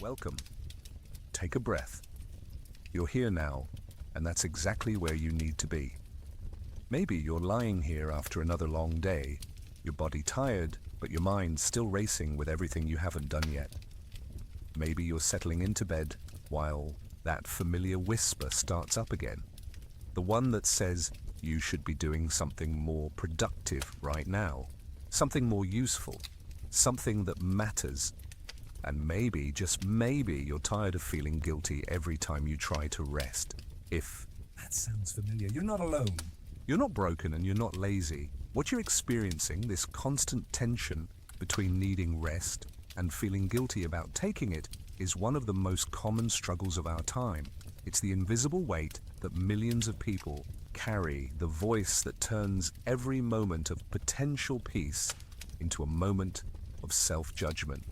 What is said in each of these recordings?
Welcome. Take a breath. You're here now, and that's exactly where you need to be. Maybe you're lying here after another long day, your body tired, but your mind still racing with everything you haven't done yet. Maybe you're settling into bed while that familiar whisper starts up again. The one that says you should be doing something more productive right now, something more useful, something that matters. And maybe, just maybe, you're tired of feeling guilty every time you try to rest. If That sounds familiar. You're not alone. you're not broken and you're not lazy, what you're experiencing, this constant tension between needing rest and feeling guilty about taking it, is one of the most common struggles of our time. It's the invisible weight that millions of people carry, the voice that turns every moment of potential peace into a moment of self-judgment.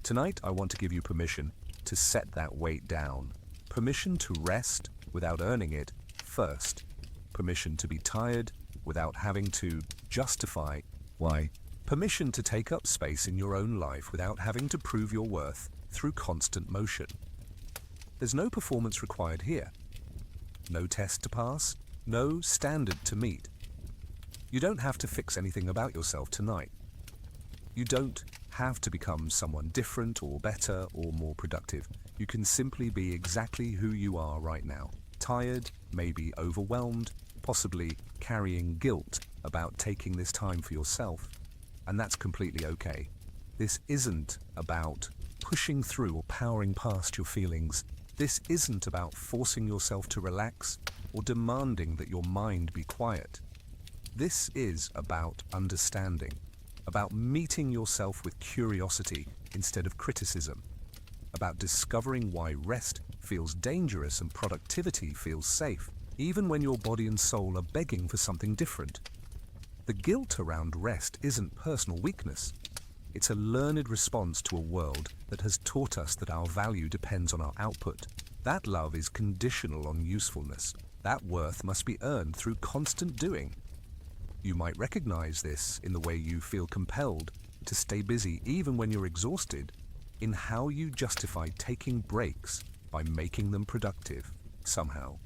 Tonight, I want to give you permission to set that weight down. Permission to rest without earning it first. Permission to be tired without having to justify why. Permission to take up space in your own life without having to prove your worth through constant motion. There's no performance required here. No test to pass, no standard to meet. You don't have to fix anything about yourself tonight. You don't have to become someone different or better or more productive. You can simply be exactly who you are right now. Tired, maybe overwhelmed, possibly carrying guilt about taking this time for yourself. And that's completely okay. This isn't about pushing through or powering past your feelings. This isn't about forcing yourself to relax or demanding that your mind be quiet. This is about understanding, about meeting yourself with curiosity instead of criticism, about discovering why rest feels dangerous and productivity feels safe, even when your body and soul are begging for something different. The guilt around rest isn't personal weakness. It's a learned response to a world that has taught us that our value depends on our output. That love is conditional on usefulness. That worth must be earned through constant doing. You might recognize this in the way you feel compelled to stay busy even when you're exhausted, in how you justify taking breaks by making them productive, somehow.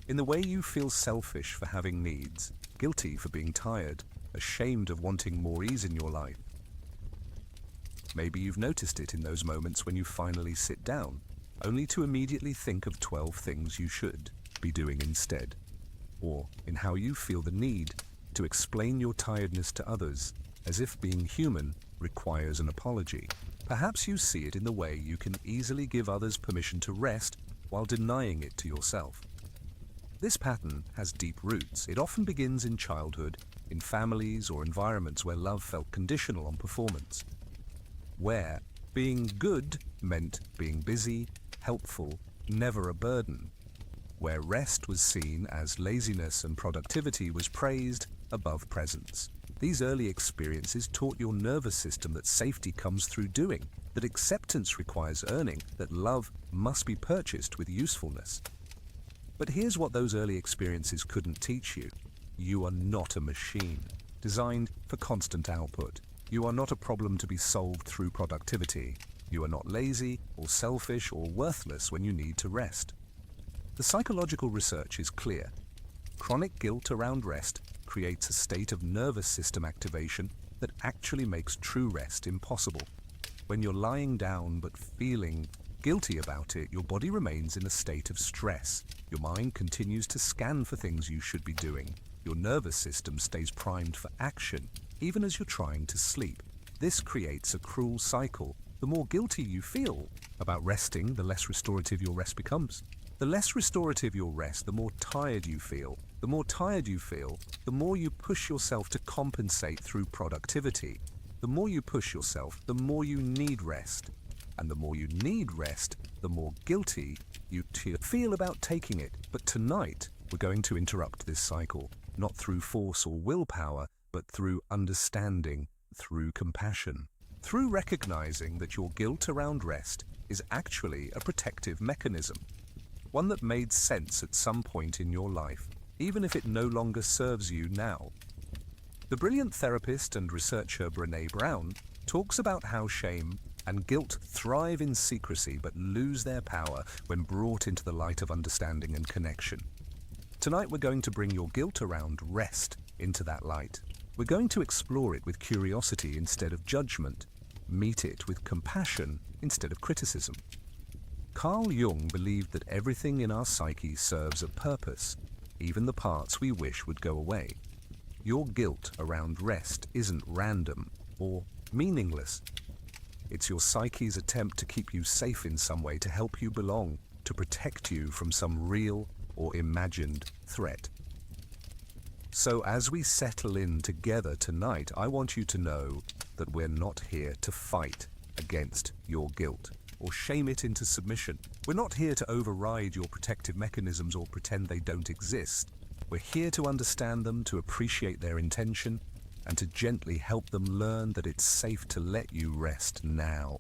In the way you feel selfish for having needs, guilty for being tired, ashamed of wanting more ease in your life. Maybe you've noticed it in those moments when you finally sit down, only to immediately think of 12 things you should be doing instead. Or in how you feel the need to explain your tiredness to others, as if being human requires an apology. Perhaps you see it in the way you can easily give others permission to rest while denying it to yourself. This pattern has deep roots. It often begins in childhood, in families or environments where love felt conditional on performance, where being good meant being busy, helpful, never a burden, where rest was seen as laziness and productivity was praised above presence. These early experiences taught your nervous system that safety comes through doing, that acceptance requires earning, that love must be purchased with usefulness. But here's what those early experiences couldn't teach you. You are not a machine, designed for constant output. You are not a problem to be solved through productivity. You are not lazy or selfish or worthless when you need to rest. The psychological research is clear. Chronic guilt around rest creates a state of nervous system activation that actually makes true rest impossible. When you're lying down but feeling guilty about it, your body remains in a state of stress. Your mind continues to scan for things you should be doing. Your nervous system stays primed for action, even as you're trying to sleep. This creates a cruel cycle. The more guilty you feel about resting, the less restorative your rest becomes. The less restorative your rest, the more tired you feel. The more tired you feel, the more you push yourself to compensate through productivity. The more you push yourself, the more you need rest. And the more you need rest, the more guilty you feel about taking it. But tonight, we're going to interrupt this cycle, not through force or willpower, but through understanding, through compassion, through recognizing that your guilt around rest is actually a protective mechanism, one that made sense at some point in your life, even if it no longer serves you now. The brilliant therapist and researcher Brené Brown talks about how shame and guilt thrive in secrecy but lose their power when brought into the light of understanding and connection. Tonight we're going to bring your guilt around rest into that light. We're going to explore it with curiosity instead of judgment, meet it with compassion instead of criticism. Carl Jung believed that everything in our psyche serves a purpose, even the parts we wish would go away. Your guilt around rest isn't random or meaningless. It's your psyche's attempt to keep you safe in some way, to help you belong, to protect you from some real or imagined threat. So as we settle in together tonight, I want you to know that we're not here to fight against your guilt or shame it into submission. We're not here to override your protective mechanisms or pretend they don't exist. We're here to understand them, to appreciate their intention, and to gently help them learn that it's safe to let you rest now.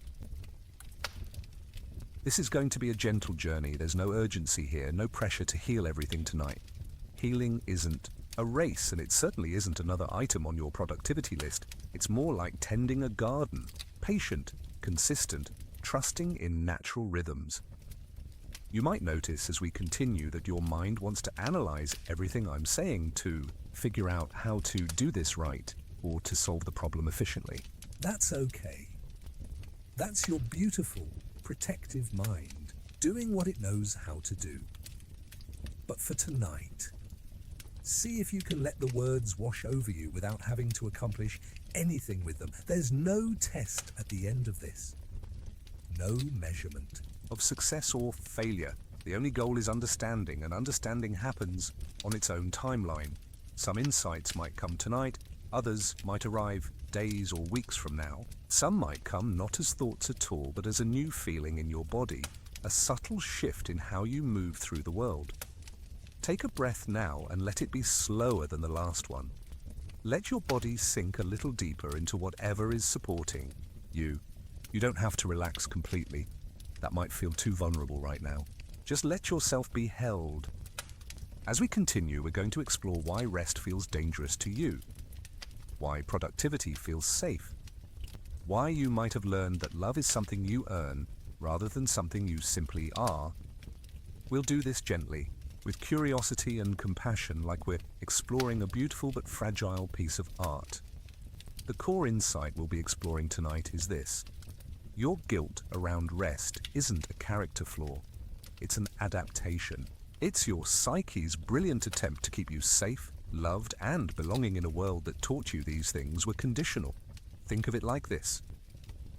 This is going to be a gentle journey. There's no urgency here, no pressure to heal everything tonight. Healing isn't a race, and it certainly isn't another item on your productivity list. It's more like tending a garden, patient, consistent, trusting in natural rhythms. You might notice as we continue that your mind wants to analyze everything I'm saying to figure out how to do this right or to solve the problem efficiently. That's okay. That's your beautiful, protective mind doing what it knows how to do. But for tonight, see if you can let the words wash over you without having to accomplish anything with them. There's no test at the end of this. No measurement Of success or failure, the only goal is understanding, and understanding happens on its own timeline. Some insights might come tonight, others might arrive days or weeks from now. Some might come not as thoughts at all, but as a new feeling in your body, a subtle shift in how you move through the world. Take a breath now and let it be slower than the last one. Let your body sink a little deeper into whatever is supporting you. You don't have to relax completely. That might feel too vulnerable right now. Just let yourself be held. As we continue, we're going to explore why rest feels dangerous to you, why productivity feels safe, why you might have learned that love is something you earn rather than something you simply are. We'll do this gently, with curiosity and compassion, like we're exploring a beautiful but fragile piece of art. The core insight we'll be exploring tonight is this. Your guilt around rest isn't a character flaw. It's an adaptation. It's your psyche's brilliant attempt to keep you safe, loved, and belonging in a world that taught you these things were conditional. Think of it like this.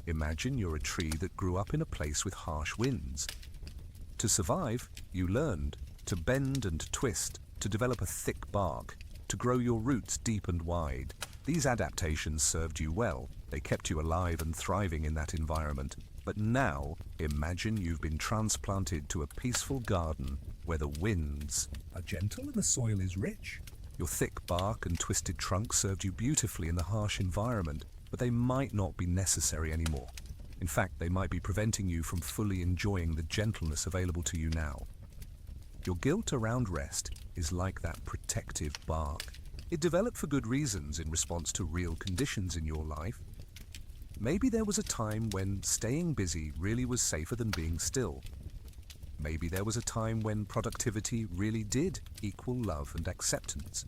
Imagine you're a tree that grew up in a place with harsh winds. To survive, you learned to bend and twist, to develop a thick bark, to grow your roots deep and wide. These adaptations served you well. They kept you alive and thriving in that environment. But now, imagine you've been transplanted to a peaceful garden where the winds are gentle and the soil is rich. Your thick bark and twisted trunk served you beautifully in the harsh environment, but they might not be necessary anymore. In fact, they might be preventing you from fully enjoying the gentleness available to you now. Your guilt around rest is like that protective bark. It developed for good reasons in response to real conditions in your life. Maybe there was a time when staying busy really was safer than being still. Maybe there was a time when productivity really did equal love and acceptance.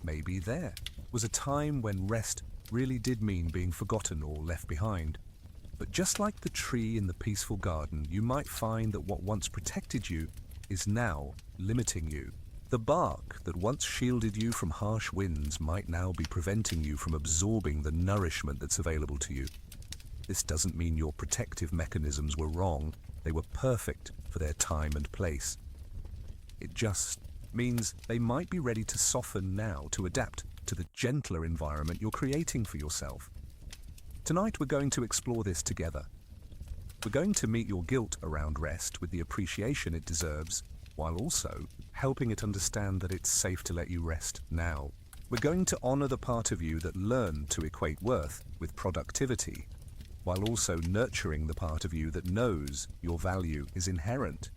Maybe there was a time when rest really did mean being forgotten or left behind. But just like the tree in the peaceful garden, you might find that what once protected you is now limiting you. The bark that once shielded you from harsh winds might now be preventing you from absorbing the nourishment that's available to you. This doesn't mean your protective mechanisms were wrong. They were perfect for their time and place. It just means they might be ready to soften now, to adapt to the gentler environment you're creating for yourself. Tonight we're going to explore this together. We're going to meet your guilt around rest with the appreciation it deserves, while also helping it understand that it's safe to let you rest now. We're going to honor the part of you that learned to equate worth with productivity, while also nurturing the part of you that knows your value is inherent.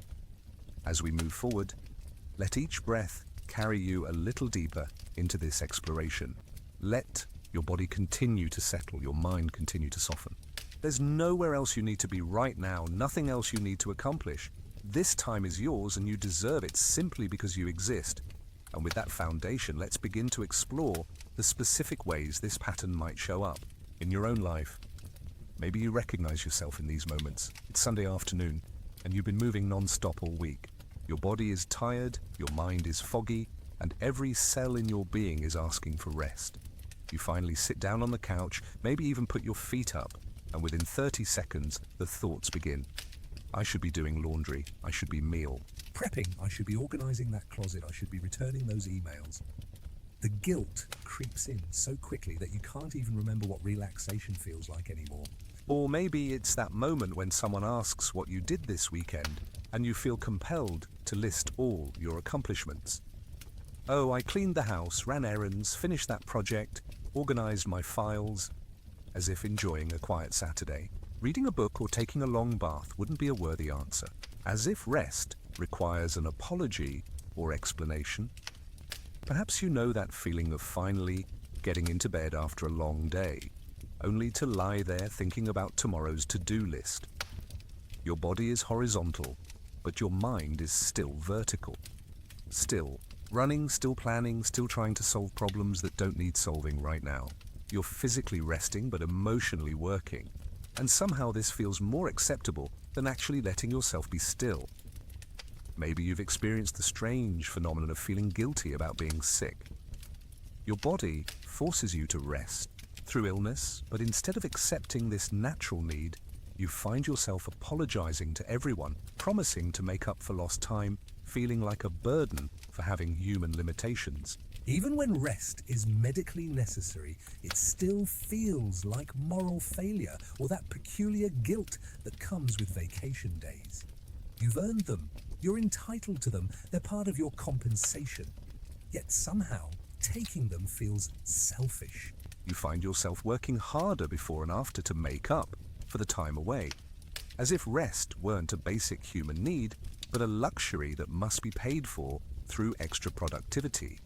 As we move forward, let each breath carry you a little deeper into this exploration. Let your body continue to settle, your mind continue to soften. There's nowhere else you need to be right now, nothing else you need to accomplish. This time is yours and you deserve it simply because you exist. And with that foundation, let's begin to explore the specific ways this pattern might show up in your own life. Maybe you recognize yourself in these moments. It's Sunday afternoon, and you've been moving non-stop all week. Your body is tired, your mind is foggy, and every cell in your being is asking for rest. You finally sit down on the couch, maybe even put your feet up, and within 30 seconds, the thoughts begin. I should be doing laundry. I should be meal Prepping, I should be organizing that closet, I should be returning those emails. The guilt creeps in so quickly that you can't even remember what relaxation feels like anymore. Or maybe it's that moment when someone asks what you did this weekend, and you feel compelled to list all your accomplishments. Oh, I cleaned the house, ran errands, finished that project, organized my files, as if enjoying a quiet Saturday. Reading a book or taking a long bath wouldn't be a worthy answer. As if rest requires an apology or explanation. Perhaps you know that feeling of finally getting into bed after a long day, only to lie there thinking about tomorrow's to-do list. Your body is horizontal, but your mind is still vertical. Still running, still planning, still trying to solve problems that don't need solving right now. You're physically resting but emotionally working. And somehow this feels more acceptable than actually letting yourself be still. Maybe you've experienced the strange phenomenon of feeling guilty about being sick. Your body forces you to rest through illness, but instead of accepting this natural need, you find yourself apologizing to everyone, promising to make up for lost time, feeling like a burden for having human limitations. Even when rest is medically necessary, it still feels like moral failure or that peculiar guilt that comes with vacation days. You've earned them. You're entitled to them. They're part of your compensation. Yet somehow, taking them feels selfish. You find yourself working harder before and after to make up for the time away, as if rest weren't a basic human need, but a luxury that must be paid for through extra productivity.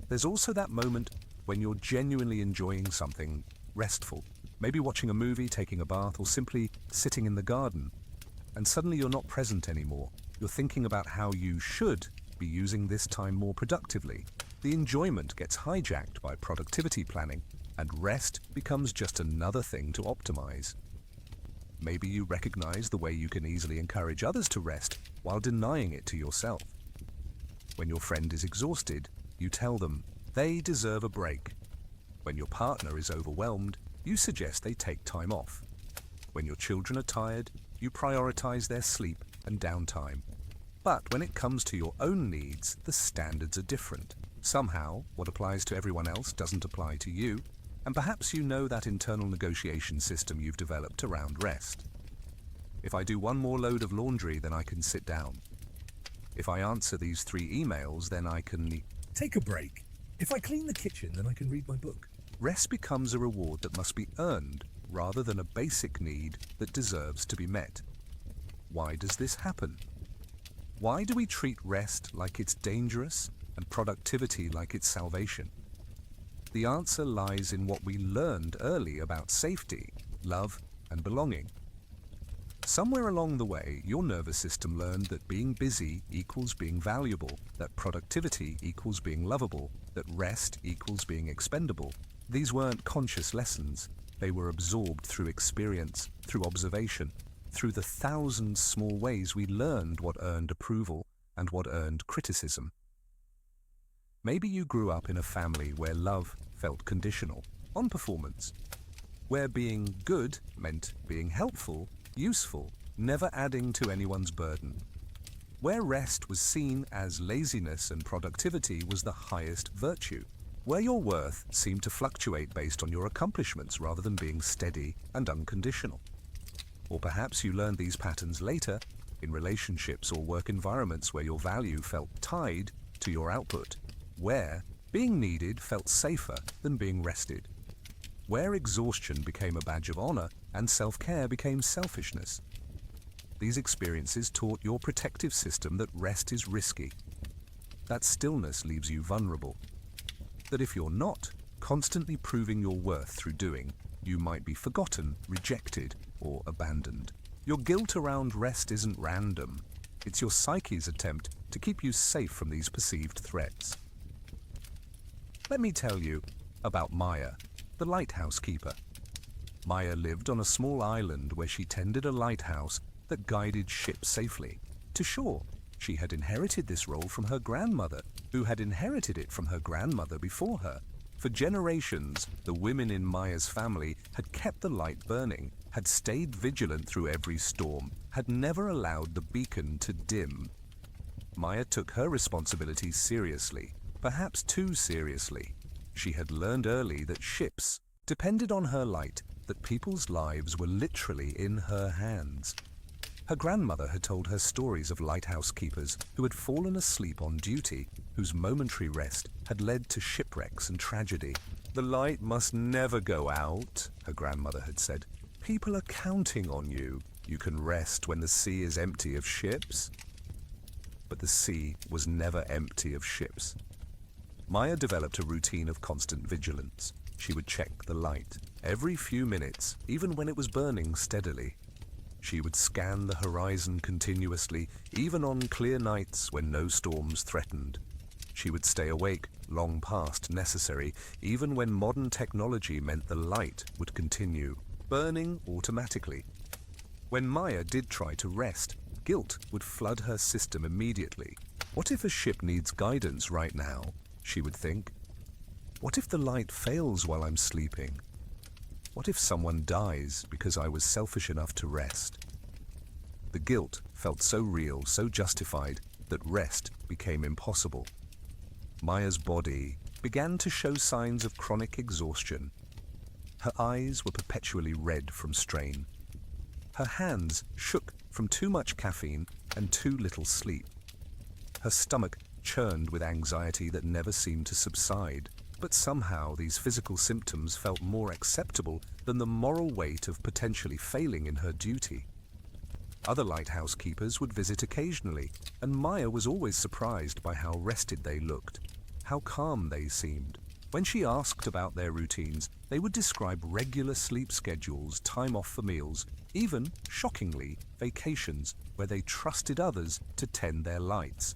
There's also that moment when you're genuinely enjoying something restful, maybe watching a movie, taking a bath, or simply sitting in the garden, and suddenly you're not present anymore. You're thinking about how you should be using this time more productively. The enjoyment gets hijacked by productivity planning, and rest becomes just another thing to optimize. Maybe you recognize the way you can easily encourage others to rest while denying it to yourself. When your friend is exhausted, you tell them they deserve a break. When your partner is overwhelmed, you suggest they take time off. When your children are tired, you prioritize their sleep and downtime. But when it comes to your own needs, the standards are different. Somehow, what applies to everyone else doesn't apply to you, and perhaps you know that internal negotiation system you've developed around rest. If I do one more load of laundry, then I can sit down. If I answer these 3 emails, then I can take a break. If I clean the kitchen, then I can read my book. Rest becomes a reward that must be earned rather than a basic need that deserves to be met. Why does this happen? Why do we treat rest like it's dangerous and productivity like it's salvation? The answer lies in what we learned early about safety, love, and belonging. Somewhere along the way, your nervous system learned that being busy equals being valuable, that productivity equals being lovable, that rest equals being expendable. These weren't conscious lessons. They were absorbed through experience, through observation, through the 1,000 small ways we learned what earned approval and what earned criticism. Maybe you grew up in a family where love felt conditional, on performance, where being good meant being helpful, useful, never adding to anyone's burden, where rest was seen as laziness and productivity was the highest virtue, where your worth seemed to fluctuate based on your accomplishments rather than being steady and unconditional. Or perhaps you learned these patterns later in relationships or work environments where your value felt tied to your output, where being needed felt safer than being rested, where exhaustion became a badge of honor and self-care became selfishness. These experiences taught your protective system that rest is risky, that stillness leaves you vulnerable, that if you're not constantly proving your worth through doing, you might be forgotten, rejected, or abandoned. Your guilt around rest isn't random. It's your psyche's attempt to keep you safe from these perceived threats. Let me tell you about Maya, the lighthouse keeper. Maya lived on a small island where she tended a lighthouse that guided ships safely to shore. She had inherited this role from her grandmother, who had inherited it from her grandmother before her. For generations, the women in Maya's family had kept the light burning, had stayed vigilant through every storm, had never allowed the beacon to dim. Maya took her responsibilities seriously, perhaps too seriously. She had learned early that ships depended on her light, that people's lives were literally in her hands. Her grandmother had told her stories of lighthouse keepers who had fallen asleep on duty, whose momentary rest had led to shipwrecks and tragedy. "The light must never go out," her grandmother had said. "People are counting on you. You can rest when the sea is empty of ships." But the sea was never empty of ships. Maya developed a routine of constant vigilance. She would check the light every few minutes, even when it was burning steadily. She would scan the horizon continuously, even on clear nights when no storms threatened. She would stay awake long past necessary, even when modern technology meant the light would continue burning automatically. When Maya did try to rest, guilt would flood her system immediately. What if a ship needs guidance right now? She would think. What if the light fails while I'm sleeping? What if someone dies because I was selfish enough to rest? The guilt felt so real, so justified, that rest became impossible. Maya's body began to show signs of chronic exhaustion. Her eyes were perpetually red from strain. Her hands shook from too much caffeine and too little sleep. Her stomach churned with anxiety that never seemed to subside. But somehow these physical symptoms felt more acceptable than the moral weight of potentially failing in her duty. Other lighthouse keepers would visit occasionally, and Maya was always surprised by how rested they looked, how calm they seemed. When she asked about their routines, they would describe regular sleep schedules, time off for meals, even, shockingly, vacations where they trusted others to tend their lights.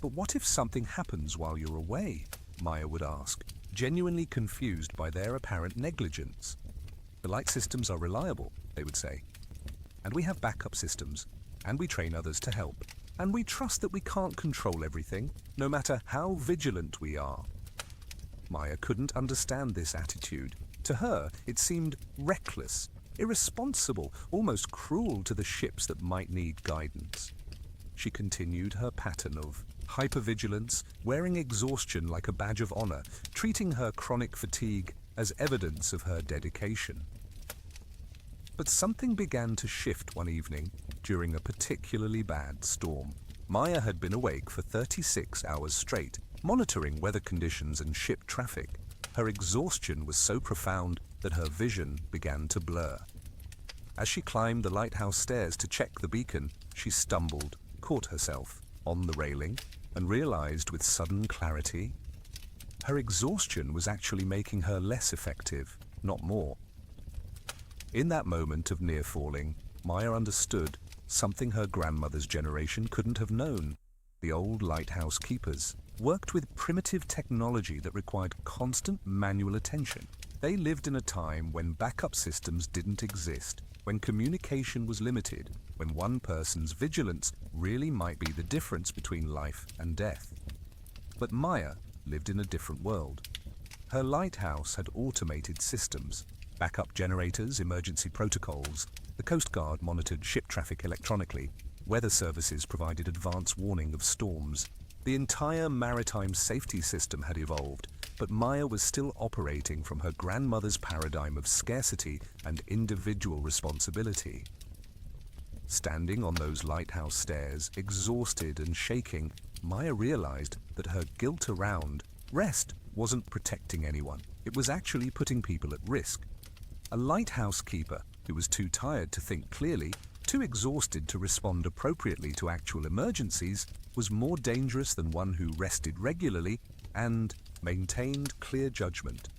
"But what if something happens while you're away?" Maya would ask, genuinely confused by their apparent negligence. "The light systems are reliable," they would say, "and we have backup systems, and we train others to help, and we trust that we can't control everything, no matter how vigilant we are." Maya couldn't understand this attitude. To her, it seemed reckless, irresponsible, almost cruel to the ships that might need guidance. She continued her pattern of hypervigilance, wearing exhaustion like a badge of honor, treating her chronic fatigue as evidence of her dedication. But something began to shift one evening during a particularly bad storm. Maya had been awake for 36 hours straight, monitoring weather conditions and ship traffic. Her exhaustion was so profound that her vision began to blur. As she climbed the lighthouse stairs to check the beacon, she stumbled, caught herself on the railing, and realized with sudden clarity her exhaustion was actually making her less effective, not more. In that moment of near falling, Maya understood something her grandmother's generation couldn't have known. The old lighthouse keepers worked with primitive technology that required constant manual attention. They lived in a time when backup systems didn't exist, when communication was limited, when one person's vigilance really might be the difference between life and death. But Maya lived in a different world. Her lighthouse had automated systems, backup generators, emergency protocols. The Coast Guard monitored ship traffic electronically. Weather services provided advance warning of storms. The entire maritime safety system had evolved, but Maya was still operating from her grandmother's paradigm of scarcity and individual responsibility. Standing on those lighthouse stairs, exhausted and shaking, Maya realized that her guilt around rest wasn't protecting anyone. It was actually putting people at risk. A lighthouse keeper who was too tired to think clearly, too exhausted to respond appropriately to actual emergencies, was more dangerous than one who rested regularly and maintained clear judgment.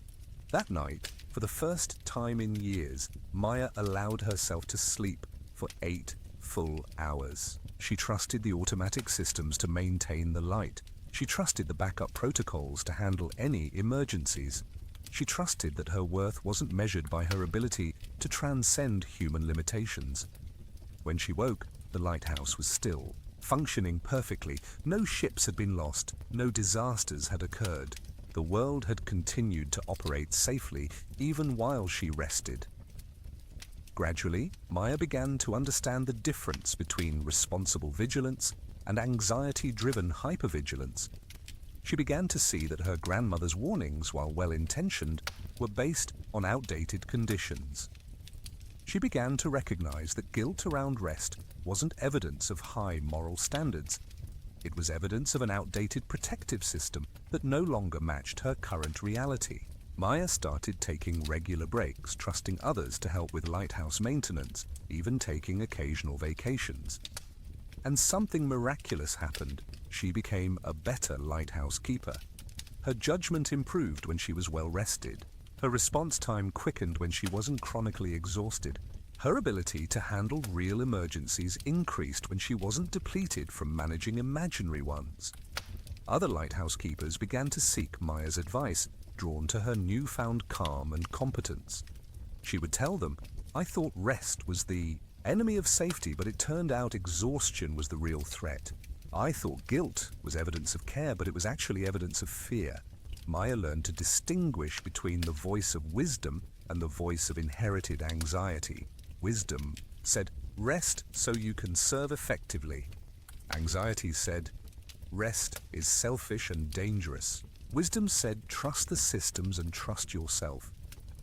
That night, for the first time in years, Maya allowed herself to sleep for 8 full hours. She trusted the automatic systems to maintain the light. She trusted the backup protocols to handle any emergencies. She trusted that her worth wasn't measured by her ability to transcend human limitations. When she woke, the lighthouse was still, functioning perfectly. No ships had been lost, no disasters had occurred. The world had continued to operate safely, even while she rested. Gradually, Maya began to understand the difference between responsible vigilance and anxiety-driven hypervigilance. She began to see that her grandmother's warnings, while well-intentioned, were based on outdated conditions. She began to recognize that guilt around rest wasn't evidence of high moral standards. It was evidence of an outdated protective system that no longer matched her current reality. Maya started taking regular breaks, trusting others to help with lighthouse maintenance, even taking occasional vacations. And something miraculous happened. She became a better lighthouse keeper. Her judgment improved when she was well rested. Her response time quickened when she wasn't chronically exhausted. Her ability to handle real emergencies increased when she wasn't depleted from managing imaginary ones. Other lighthouse keepers began to seek Maya's advice, drawn to her newfound calm and competence. She would tell them, "I thought rest was the enemy of safety, but it turned out exhaustion was the real threat. I thought guilt was evidence of care, but it was actually evidence of fear." Maya learned to distinguish between the voice of wisdom and the voice of inherited anxiety. Wisdom said, "Rest so you can serve effectively." Anxiety said, "Rest is selfish and dangerous." Wisdom said, "Trust the systems and trust yourself."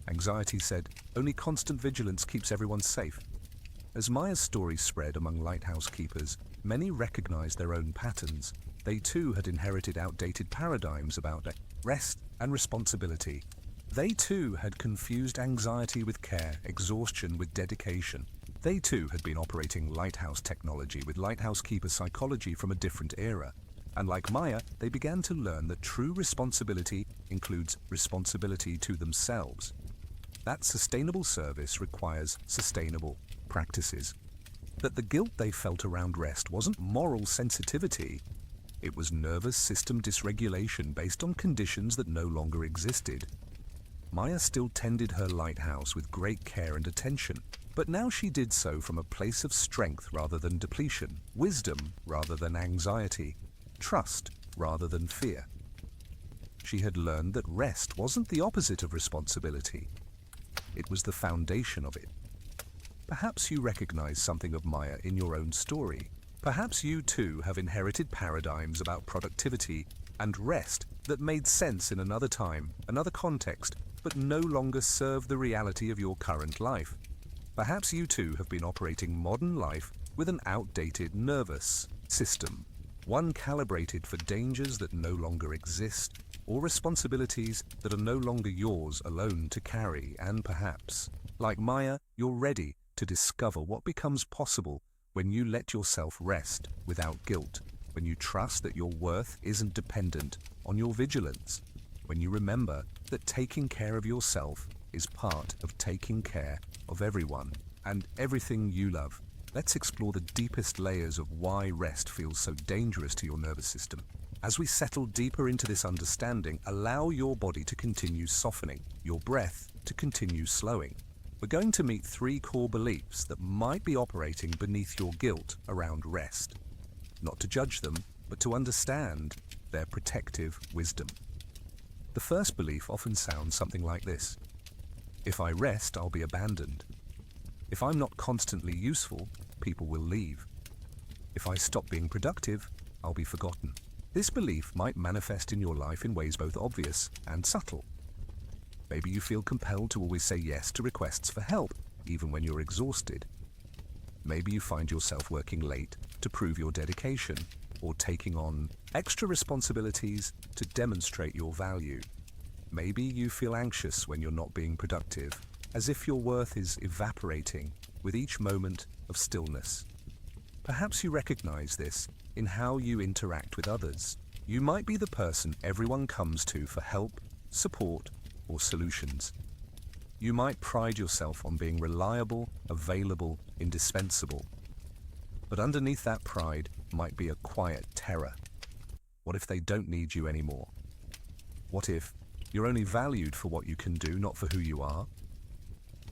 Anxiety said, "Only constant vigilance keeps everyone safe." As Maya's story spread among lighthouse keepers, many recognized their own patterns. They too had inherited outdated paradigms about rest and responsibility. They too had confused anxiety with care, exhaustion with dedication. They too had been operating lighthouse technology with lighthouse keeper psychology from a different era. And like Maya, they began to learn that true responsibility includes responsibility to themselves. That sustainable service requires sustainable practices. That the guilt they felt around rest wasn't moral sensitivity, it was nervous system dysregulation based on conditions that no longer existed. Maya still tended her lighthouse with great care and attention, but now she did so from a place of strength rather than depletion, wisdom rather than anxiety, trust rather than fear. She had learned that rest wasn't the opposite of responsibility. It was the foundation of it. Perhaps you recognize something of Maya in your own story. Perhaps you too have inherited paradigms about productivity and rest that made sense in another time, another context, but no longer serve the reality of your current life. Perhaps you too have been operating modern life with an outdated nervous system, one calibrated for dangers that no longer exist, or responsibilities that are no longer yours alone to carry. And perhaps, like Maya, you're ready to discover what becomes possible when you let yourself rest without guilt, when you trust that your worth isn't dependent on your vigilance, when you remember that taking care of yourself is part of taking care of everyone and everything you love. Let's explore the deepest layers of why rest feels so dangerous to your nervous system. As we settle deeper into this understanding, allow your body to continue softening, your breath to continue slowing. We're going to meet 3 core beliefs that might be operating beneath your guilt around rest. Not to judge them, but to understand their protective wisdom. The first belief often sounds something like this: if I rest, I'll be abandoned. If I'm not constantly useful, people will leave. If I stop being productive, I'll be forgotten. This belief might manifest in your life in ways both obvious and subtle. Maybe you feel compelled to always say yes to requests for help, even when you're exhausted. Maybe you find yourself working late to prove your dedication, or taking on extra responsibilities to demonstrate your value. Maybe you feel anxious when you're not being productive, as if your worth is evaporating with each moment of stillness. Perhaps you recognize this in how you interact with others. You might be the person everyone comes to for help, support, or solutions. You might pride yourself on being reliable, available, indispensable. But underneath that pride might be a quiet terror. What if they don't need you anymore? What if you're only valued for what you can do, not for who you are?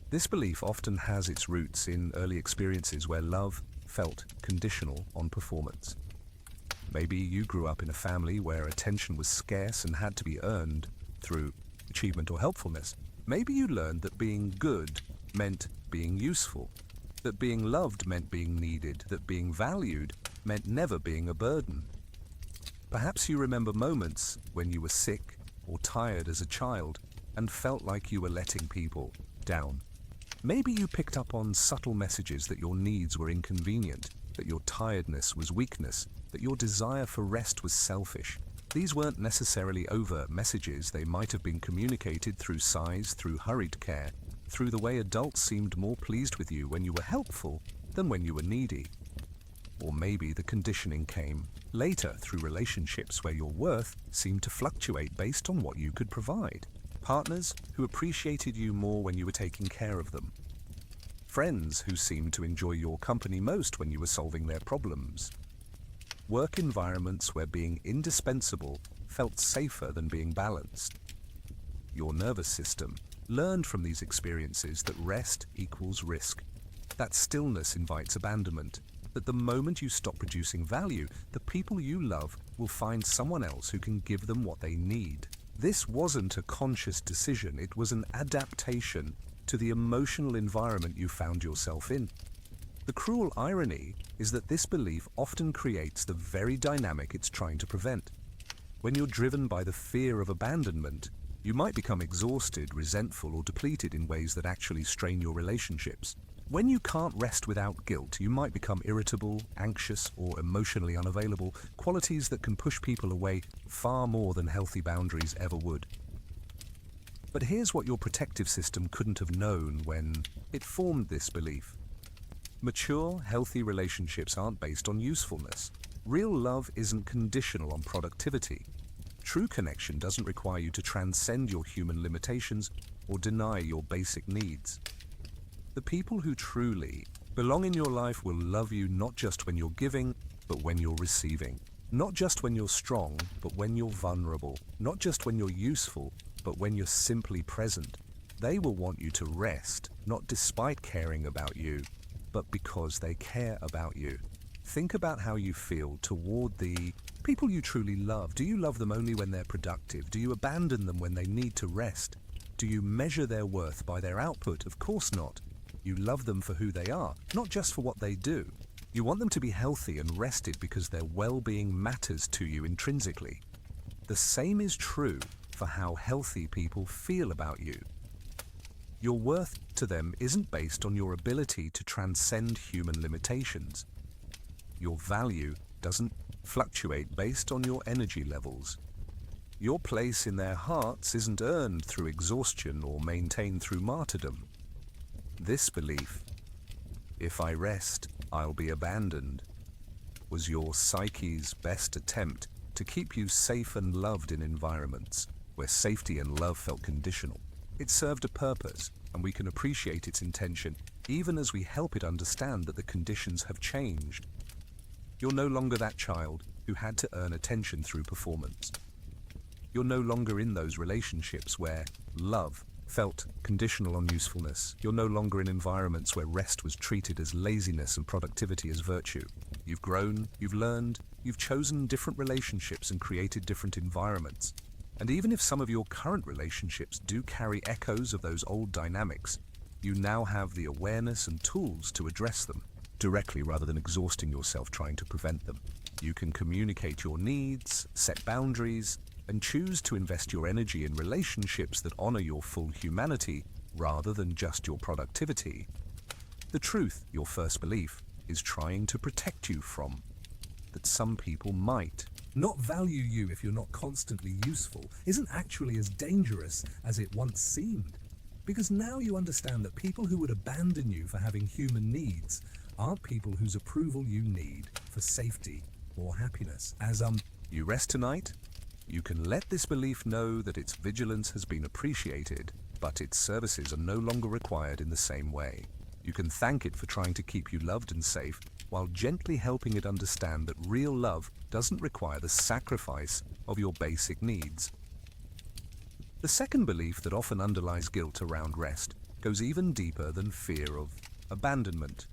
This belief often has its roots in early experiences where love felt conditional on performance. Maybe you grew up in a family where attention was scarce and had to be earned through achievement or helpfulness. Maybe you learned that being good meant being useful, that being loved meant being needed, that being valued meant never being a burden. Perhaps you remember moments when you were sick or tired as a child and felt like you were letting people down. Maybe you picked up on subtle messages that your needs were inconvenient, that your tiredness was weakness, that your desire for rest was selfish. These weren't necessarily overt messages. They might have been communicated through sighs, through hurried care, through the way adults seemed more pleased with you when you were helpful than when you were needy. Or maybe the conditioning came later through relationships where your worth seemed to fluctuate based on what you could provide. Partners who appreciated you more when you were taking care of them. Friends who seemed to enjoy your company most when you were solving their problems. Work environments where being indispensable felt safer than being balanced. Your nervous system learned from these experiences that rest equals risk, that stillness invites abandonment, that the moment you stop producing value, the people you love will find someone else who can give them what they need. This wasn't a conscious decision, it was an adaptation to the emotional environment you found yourself in. The cruel irony is that this belief often creates the very dynamic it's trying to prevent. When you're driven by the fear of abandonment, you might become exhausted, resentful, or depleted in ways that actually strain your relationships. When you can't rest without guilt, you might become irritable, anxious, or emotionally unavailable, qualities that can push people away far more than healthy boundaries ever would. But here's what your protective system couldn't have known when it formed this belief. Mature, healthy relationships aren't based on usefulness. Real love isn't conditional on productivity. True connection doesn't require you to transcend your human limitations or deny your basic needs. The people who truly belong in your life will love you not just when you're giving, but when you're receiving. Not just when you're strong, but when you're vulnerable. Not just when you're useful, but when you're simply present. They will want you to rest, not despite caring about you, but because they care about you. Think about how you feel toward the people you truly love. Do you love them only when they're productive? Do you abandon them when they need to rest? Do you measure their worth by their output? Of course not. You love them for who they are, not just for what they do. You want them to be healthy and rested because their well-being matters to you intrinsically. The same is true for how healthy people feel about you. Your worth to them isn't based on your ability to transcend human limitations. Your value doesn't fluctuate based on your energy levels. Your place in their hearts isn't earned through exhaustion or maintained through martyrdom. This belief, if I rest, I'll be abandoned, was your psyche's best attempt to keep you safe and loved in environments where safety and love felt conditional. It served a purpose, and we can appreciate its intention even as we help it understand that the conditions have changed. You're no longer that child who had to earn attention through performance. You're no longer in those relationships where love felt conditional on usefulness. You're no longer in environments where rest was treated as laziness and productivity as virtue. You've grown, you've learned, you've chosen different relationships and created different environments. And even if some of your current relationships do carry echoes of those old dynamics, you now have the awareness and tools to address them directly rather than exhausting yourself trying to prevent them. You can communicate your needs, set boundaries, and choose to invest your energy in relationships that honor your full humanity rather than just your productivity. The truth, your first belief, is trying to protect you from that some people might Not value you if you're not constantly useful isn't actually as dangerous as it once seemed. Because now you understand that people who would abandon you for having human needs aren't people whose approval you need for safety or happiness. As you rest tonight, you can let this belief know that its vigilance has been appreciated but its services are no longer required in the same way. You can thank it for trying to keep you loved and safe, while gently helping it understand that real love doesn't require the sacrifice of your basic needs. The second belief that often underlies guilt around rest goes even deeper than fear of abandonment.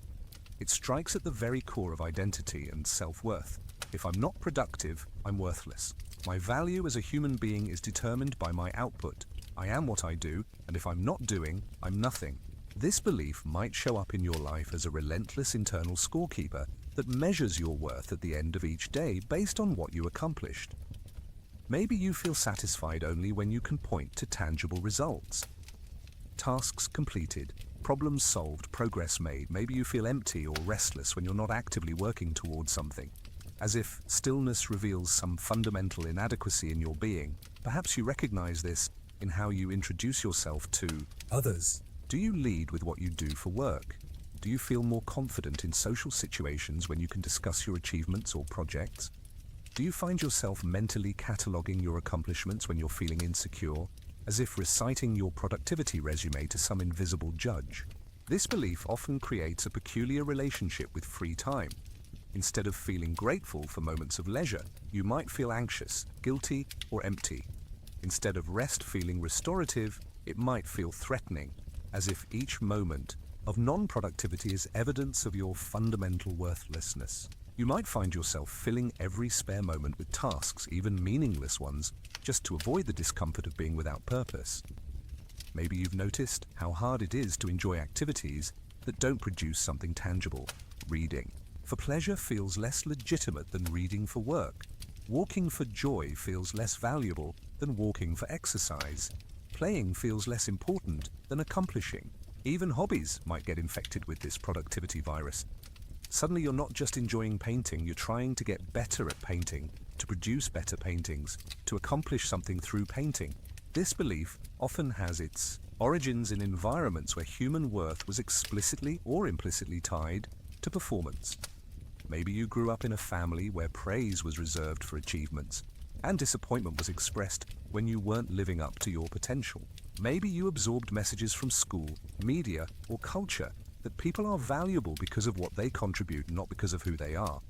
It strikes at the very core of identity and self-worth. If I'm not productive, I'm worthless. My value as a human being is determined by my output. I am what I do, and if I'm not doing, I'm nothing. This belief might show up in your life as a relentless internal scorekeeper that measures your worth at the end of each day based on what you accomplished. Maybe you feel satisfied only when you can point to tangible results. Tasks completed, problems solved, progress made. Maybe you feel empty or restless when you're not actively working towards something. As if stillness reveals some fundamental inadequacy in your being. Perhaps you recognize this in how you introduce yourself to others. Do you lead with what you do for work? Do you feel more confident in social situations when you can discuss your achievements or projects? Do you find yourself mentally cataloging your accomplishments when you're feeling insecure, as if reciting your productivity resume to some invisible judge? This belief often creates a peculiar relationship with free time. Instead of feeling grateful for moments of leisure, you might feel anxious, guilty, or empty. Instead of rest feeling restorative, it might feel threatening, as if each moment of non-productivity is evidence of your fundamental worthlessness. You might find yourself filling every spare moment with tasks, even meaningless ones, just to avoid the discomfort of being without purpose. Maybe you've noticed how hard it is to enjoy activities that don't produce something tangible. Reading for pleasure feels less legitimate than reading for work. Walking for joy feels less valuable than walking for exercise. Playing feels less important than accomplishing. Even hobbies might get infected with this productivity virus. Suddenly you're not just enjoying painting, you're trying to get better at painting, to produce better paintings, to accomplish something through painting. This belief often has its origins in environments where human worth was explicitly or implicitly tied to performance. Maybe you grew up in a family where praise was reserved for achievements, and disappointment was expressed when you weren't living up to your potential. Maybe you absorbed messages from school, media, or culture that people are valuable because of what they contribute, not because of who they are.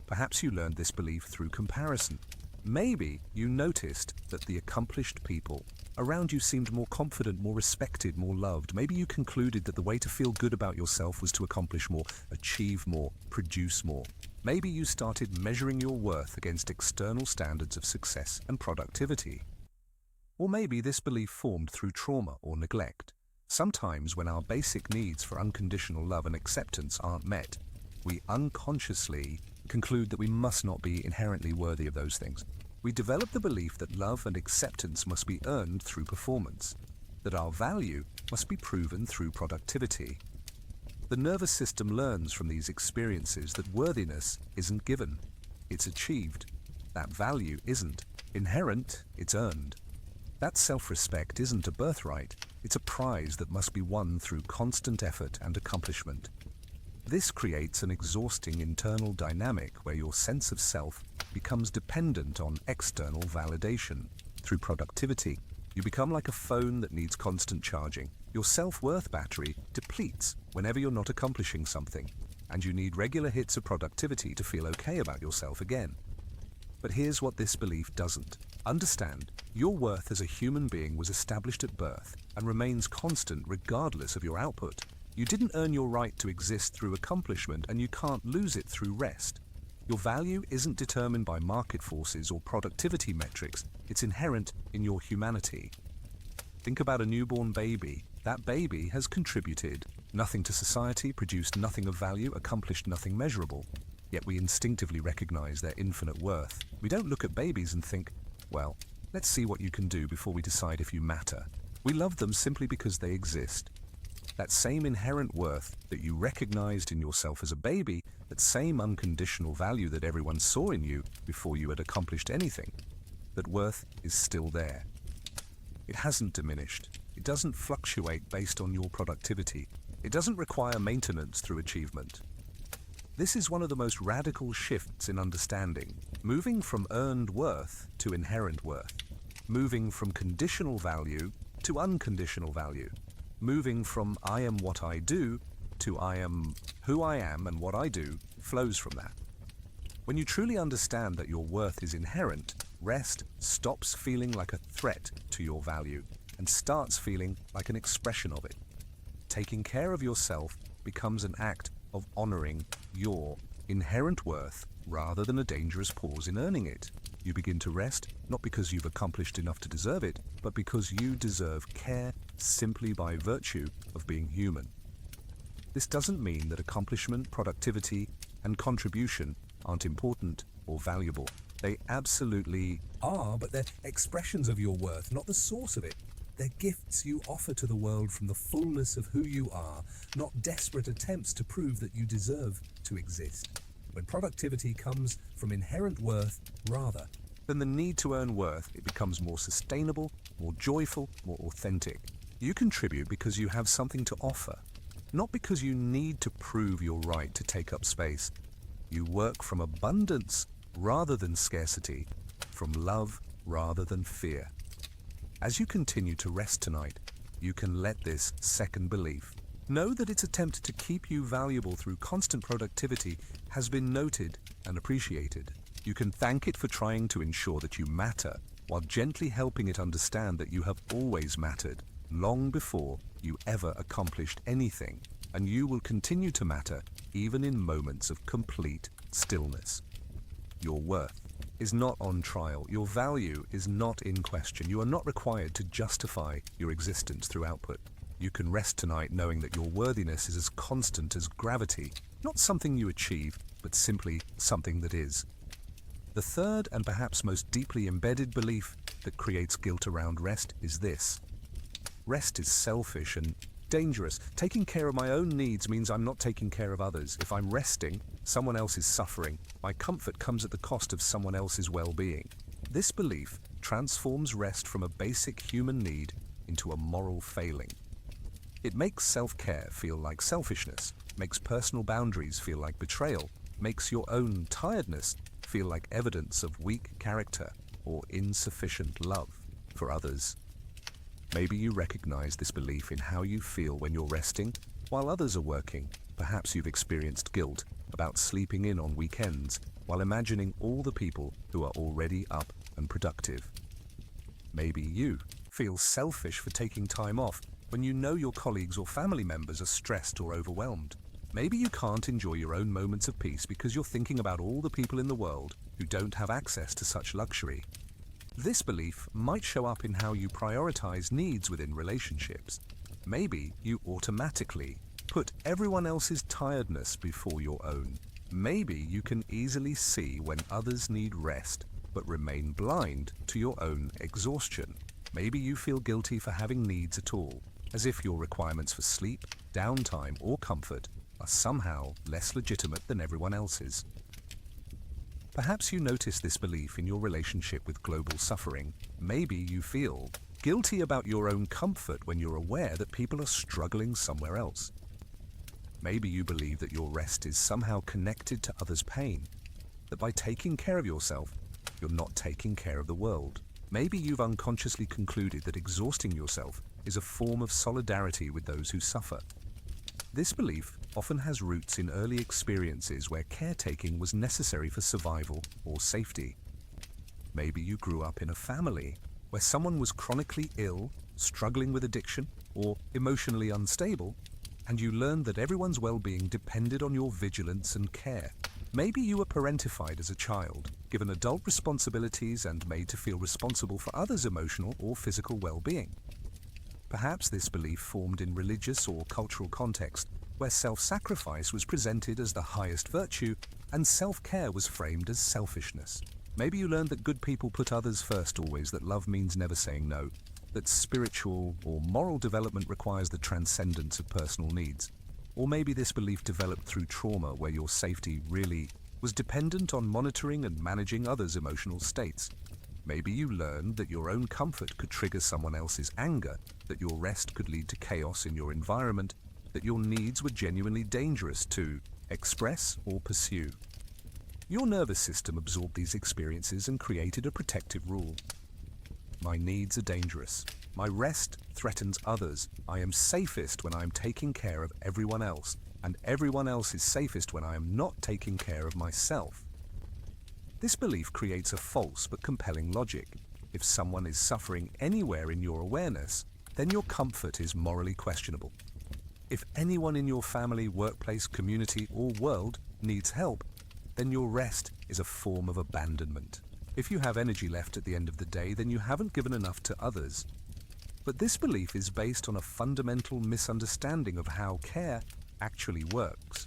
Perhaps you learned this belief through comparison. Maybe you noticed that the accomplished people around you seemed more confident, more respected, more loved. Maybe you concluded that the way to feel good about yourself was to accomplish more, achieve more, produce more. Maybe you started measuring your worth against external standards of success and productivity. Or maybe this belief formed through trauma or neglect. Sometimes when our basic needs for unconditional love and acceptance aren't met, we unconsciously conclude that we must not be inherently worthy of those things. We develop the belief that love and acceptance must be earned through performance, that our value must be proven through productivity. The nervous system learns from these experiences that worthiness isn't given, it's achieved. That value isn't inherent, it's earned. That self-respect isn't a birthright, it's a prize that must be won through constant effort and accomplishment. This creates an exhausting internal dynamic where your sense of self becomes dependent on external validation. Through productivity, you become like a phone that needs constant charging. Your self-worth battery depletes whenever you're not accomplishing something, and you need regular hits of productivity to feel okay about yourself again. But here's what this belief doesn't. Understand, your worth as a human being was established at birth and remains constant regardless of your output. You didn't earn your right to exist through accomplishment, and you can't lose it through rest. Your value isn't determined by market forces or productivity metrics, it's inherent in your humanity. Think about a newborn baby. That baby has contributed nothing to society, produced nothing of value, accomplished nothing measurable. Yet we instinctively recognize their infinite worth. We don't look at babies and think, well, let's see what you can do before we decide if you matter. We love them simply because they exist. That same inherent worth that you recognized in yourself as a baby, that same unconditional value that everyone saw in you before you had accomplished anything, that worth is still there. It hasn't diminished. It doesn't fluctuate based on your productivity. It doesn't require maintenance through achievement. This is one of the most radical shifts in understanding, moving from earned worth to inherent worth, moving from conditional value to unconditional value, moving from I am what I do to I am who I am and what I do flows from that. When you truly understand that your worth is inherent, rest stops feeling like a threat to your value and starts feeling like an expression of it. Taking care of yourself becomes an act of honoring your inherent worth rather than a dangerous pause in earning it. You begin to rest not because you've accomplished enough to deserve it, but because you deserve care simply by virtue of being human. This doesn't mean that accomplishment, productivity, and contribution aren't important or valuable. They absolutely are, but they're expressions of your worth, not the source of it. They're gifts you offer to the world from the fullness of who you are, not desperate attempts to prove that you deserve to exist. When productivity comes from inherent worth rather than the need to earn worth, it becomes more sustainable, more joyful, more authentic. You contribute because you have something to offer, not because you need to prove your right to take up space. You work from abundance rather than scarcity, from love rather than fear. As you continue to rest tonight, you can let this second belief know that its attempt to keep you valuable through constant productivity has been noted and appreciated. You can thank it for trying to ensure that you matter, while gently helping it understand that you have always mattered, long before you ever accomplished anything, and you will continue to matter even in moments of complete stillness. Your worth is not on trial. Your value is not in question. You are not required to justify your existence through output. You can rest tonight knowing that your worthiness is as constant as gravity, not something you achieve, but simply something that is. The third and perhaps most deeply embedded belief that creates guilt around rest is this: rest is selfish and dangerous. Taking care of my own needs means I'm not taking care of others. If I'm resting, someone else is suffering. My comfort comes at the cost of someone else's well-being. This belief transforms rest from a basic human need into a moral failing. It makes self-care feel like selfishness, makes personal boundaries feel like betrayal, makes your own tiredness feel like evidence of weak character or insufficient love for others. Maybe you recognize this belief in how you feel when you're resting while others are working. Perhaps you've experienced guilt about sleeping in on weekends while imagining all the people who are already up and productive. Maybe you feel selfish for taking time off when you know your colleagues or family members are stressed or overwhelmed. Maybe you can't enjoy your own moments of peace because you're thinking about all the people in the world who don't have access to such luxury. This belief might show up in how you prioritize needs within relationships. Maybe you automatically put everyone else's tiredness before your own. Maybe you can easily see when others need rest, but remain blind to your own exhaustion. Maybe you feel guilty for having needs at all, as if your requirements for sleep, downtime, or comfort are somehow less legitimate than everyone else's. Perhaps you notice this belief in your relationship with global suffering. Maybe you feel guilty about your own comfort when you're aware that people are struggling somewhere else. Maybe you believe that your rest is somehow connected to others' pain, that by taking care of yourself, you're not taking care of the world. Maybe you've unconsciously concluded that exhausting yourself is a form of solidarity with those who suffer. This belief often has roots in early experiences where caretaking was necessary for survival or safety. Maybe you grew up in a family where someone was chronically ill, struggling with addiction, or emotionally unstable, and you learned that everyone's well-being depended on your vigilance and care. Maybe you were parentified as a child, given adult responsibilities and made to feel responsible for others' emotional or physical well-being. Perhaps this belief formed in religious or cultural context, where self-sacrifice was presented as the highest virtue and self-care was framed as selfishness. Maybe you learned that good people put others first always, that love means never saying no, that spiritual or moral development requires the transcendence of personal needs. Or maybe this belief developed through trauma, where your safety really was dependent on monitoring and managing others' emotional states. Maybe you learned that your own comfort could trigger someone else's anger, that your rest could lead to chaos in your environment, that your needs were genuinely dangerous to express or pursue. Your nervous system absorbed these experiences and created a protective rule. My needs are dangerous. My rest threatens others. I am safest when I am taking care of everyone else, and everyone else is safest when I am not taking care of myself. This belief creates a false but compelling logic. If someone is suffering anywhere in your awareness, then your comfort is morally questionable. If anyone in your family, workplace, community, or world needs help, then your rest is a form of abandonment. If you have energy left at the end of the day, then you haven't given enough to others. But this belief is based on a fundamental misunderstanding of how care actually works.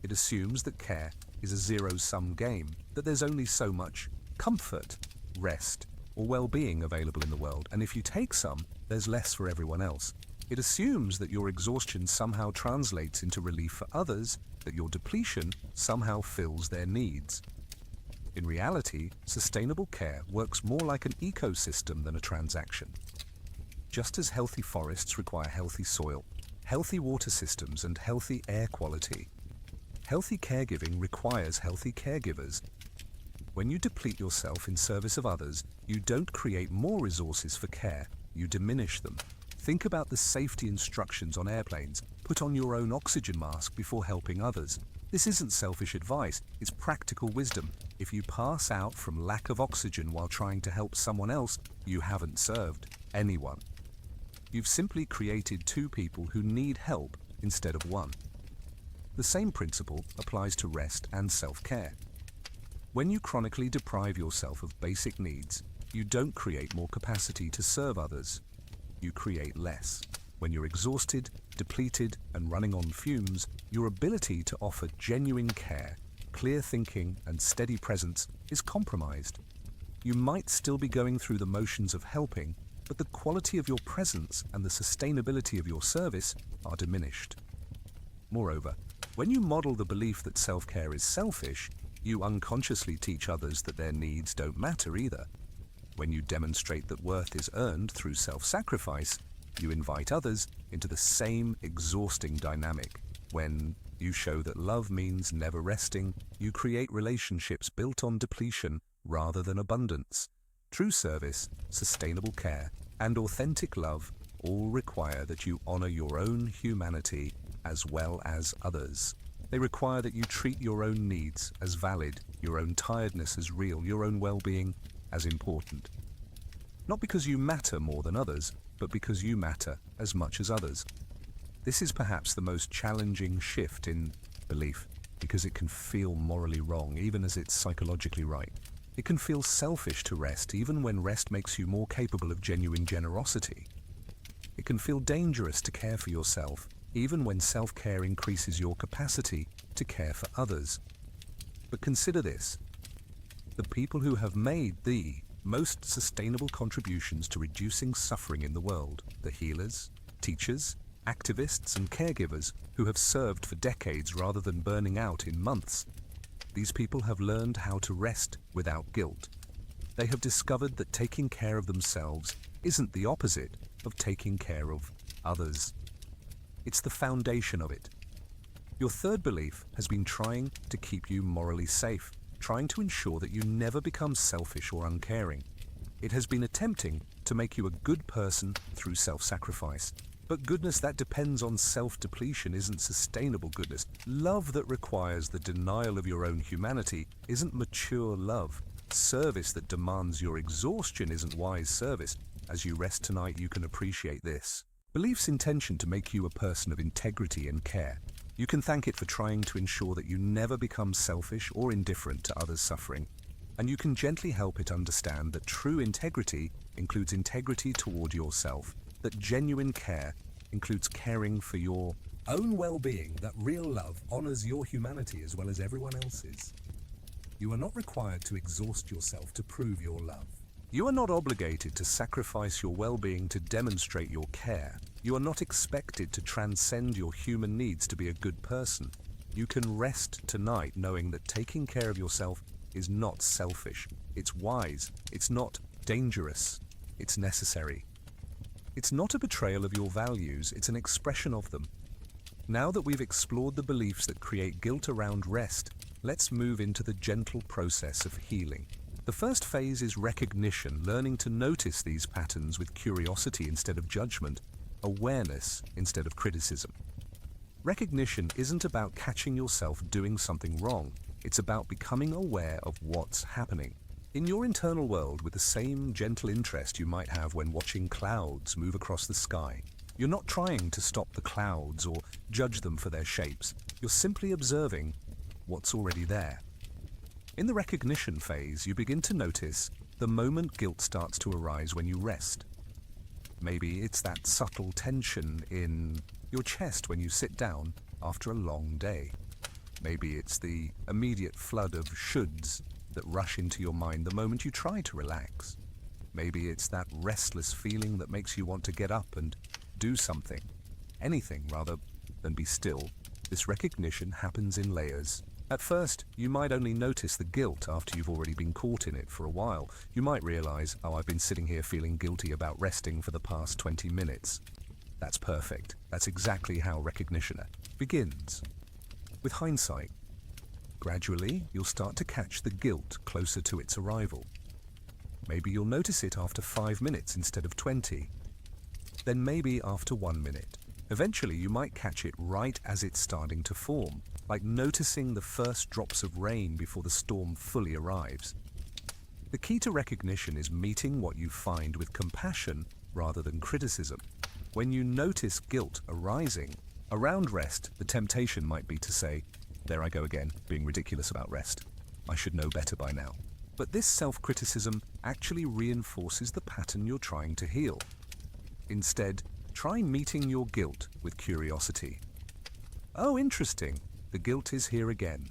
It assumes that care is a zero-sum game, that there's only so much comfort, rest, or well-being available in the world, and if you take some, there's less for everyone else. It assumes that your exhaustion somehow translates into relief for others, that your depletion somehow fills their needs. In reality, sustainable care works more like an ecosystem than a transaction. Just as healthy forests require healthy soil, healthy water systems, and healthy air quality, healthy caregiving requires healthy caregivers. When you deplete yourself in service of others, you don't create more resources for care, you diminish them. Think about the safety instructions on airplanes. Put on your own oxygen mask before helping others. This isn't selfish advice, it's practical wisdom. If you pass out from lack of oxygen while trying to help someone else, you haven't served anyone. You've simply created two people who need help instead of one. The same principle applies to rest and self-care. When you chronically deprive yourself of basic needs, you don't create more capacity to serve others. You create less. When you're exhausted, depleted, and running on fumes, your ability to offer genuine care, clear thinking, and steady presence is compromised. You might still be going through the motions of helping, but the quality of your presence and the sustainability of your service are diminished. Moreover, when you model the belief that self-care is selfish, you unconsciously teach others that their needs don't matter either. When you demonstrate that worth is earned through self-sacrifice, you invite others into the same exhausting dynamic. When you show that love means never resting, you create relationships built on depletion rather than abundance. True service, sustainable care, and authentic love all require that you honor your own humanity as well as others. They require that you treat your own needs as valid, your own tiredness as real, your own well-being as important. Not because you matter more than others, but because you matter as much as others. This is perhaps the most challenging shift in belief, because it can feel morally wrong, even as it's psychologically right. It can feel selfish to rest, even when rest makes you more capable of genuine generosity. It can feel dangerous to care for yourself, even when self-care increases your capacity to care for others. But consider this. The people who have made the most sustainable contributions to reducing suffering in the world, the healers, teachers, activists, and caregivers who have served for decades rather than burning out in months. These people have learned how to rest without guilt. They have discovered that taking care of themselves isn't the opposite of taking care of others. It's the foundation of it. Your third belief has been trying to keep you morally safe, trying to ensure that you never become selfish or uncaring. It has been attempting to make you a good person through self-sacrifice. But goodness that depends on self-depletion isn't sustainable goodness. Love that requires the denial of your own humanity isn't mature love. Service that demands your exhaustion isn't wise service. As you rest tonight, you can appreciate this. Belief's intention to make you a person of integrity and care. You can thank it for trying to ensure that you never become selfish or indifferent to others' suffering. And you can gently help it understand that true integrity includes integrity toward yourself, that genuine care includes caring for your own well-being, that real love honors your humanity as well as everyone else's. You are not required to exhaust yourself to prove your love. You are not obligated to sacrifice your well-being to demonstrate your care. You are not expected to transcend your human needs to be a good person. You can rest tonight knowing that taking care of yourself is not selfish. It's wise. It's not dangerous. It's necessary. It's not a betrayal of your values, it's an expression of them. Now that we've explored the beliefs that create guilt around rest, let's move into the gentle process of healing. The The first phase is recognition, learning to notice these patterns with curiosity instead of judgment, awareness instead of criticism. Recognition isn't about catching yourself doing something wrong. It's about becoming aware of what's happening in your internal world with the same gentle interest you might have when watching clouds move across the sky. You're not trying to stop the clouds or judge them for their shapes. You're simply observing what's already there. In the recognition phase, you begin to notice the moment guilt starts to arise when you rest. Maybe it's that subtle tension in your chest when you sit down after a long day. Maybe it's the immediate flood of shoulds that rush into your mind the moment you try to relax. Maybe it's that restless feeling that makes you want to get up and do something, anything rather than be still. This recognition happens in layers. At first, you might only notice the guilt after you've already been caught in it for a while. You might realize, oh, I've been sitting here feeling guilty about resting for the past 20 minutes. That's perfect. That's exactly how recognition begins. With hindsight, gradually, you'll start to catch the guilt closer to its arrival. Maybe you'll notice it after 5 minutes instead of 20. Then maybe after 1 minute. Eventually, you might catch it right as it's starting to form, like noticing the first drops of rain before the storm fully arrives. The key to recognition is meeting what you find with compassion rather than criticism. When you notice guilt arising, around rest, the temptation might be to say, "There I go again, being ridiculous about rest. I should know better by now." But this self-criticism actually reinforces the pattern you're trying to heal. Instead, try meeting your guilt with curiosity. Oh, interesting. The guilt is here again.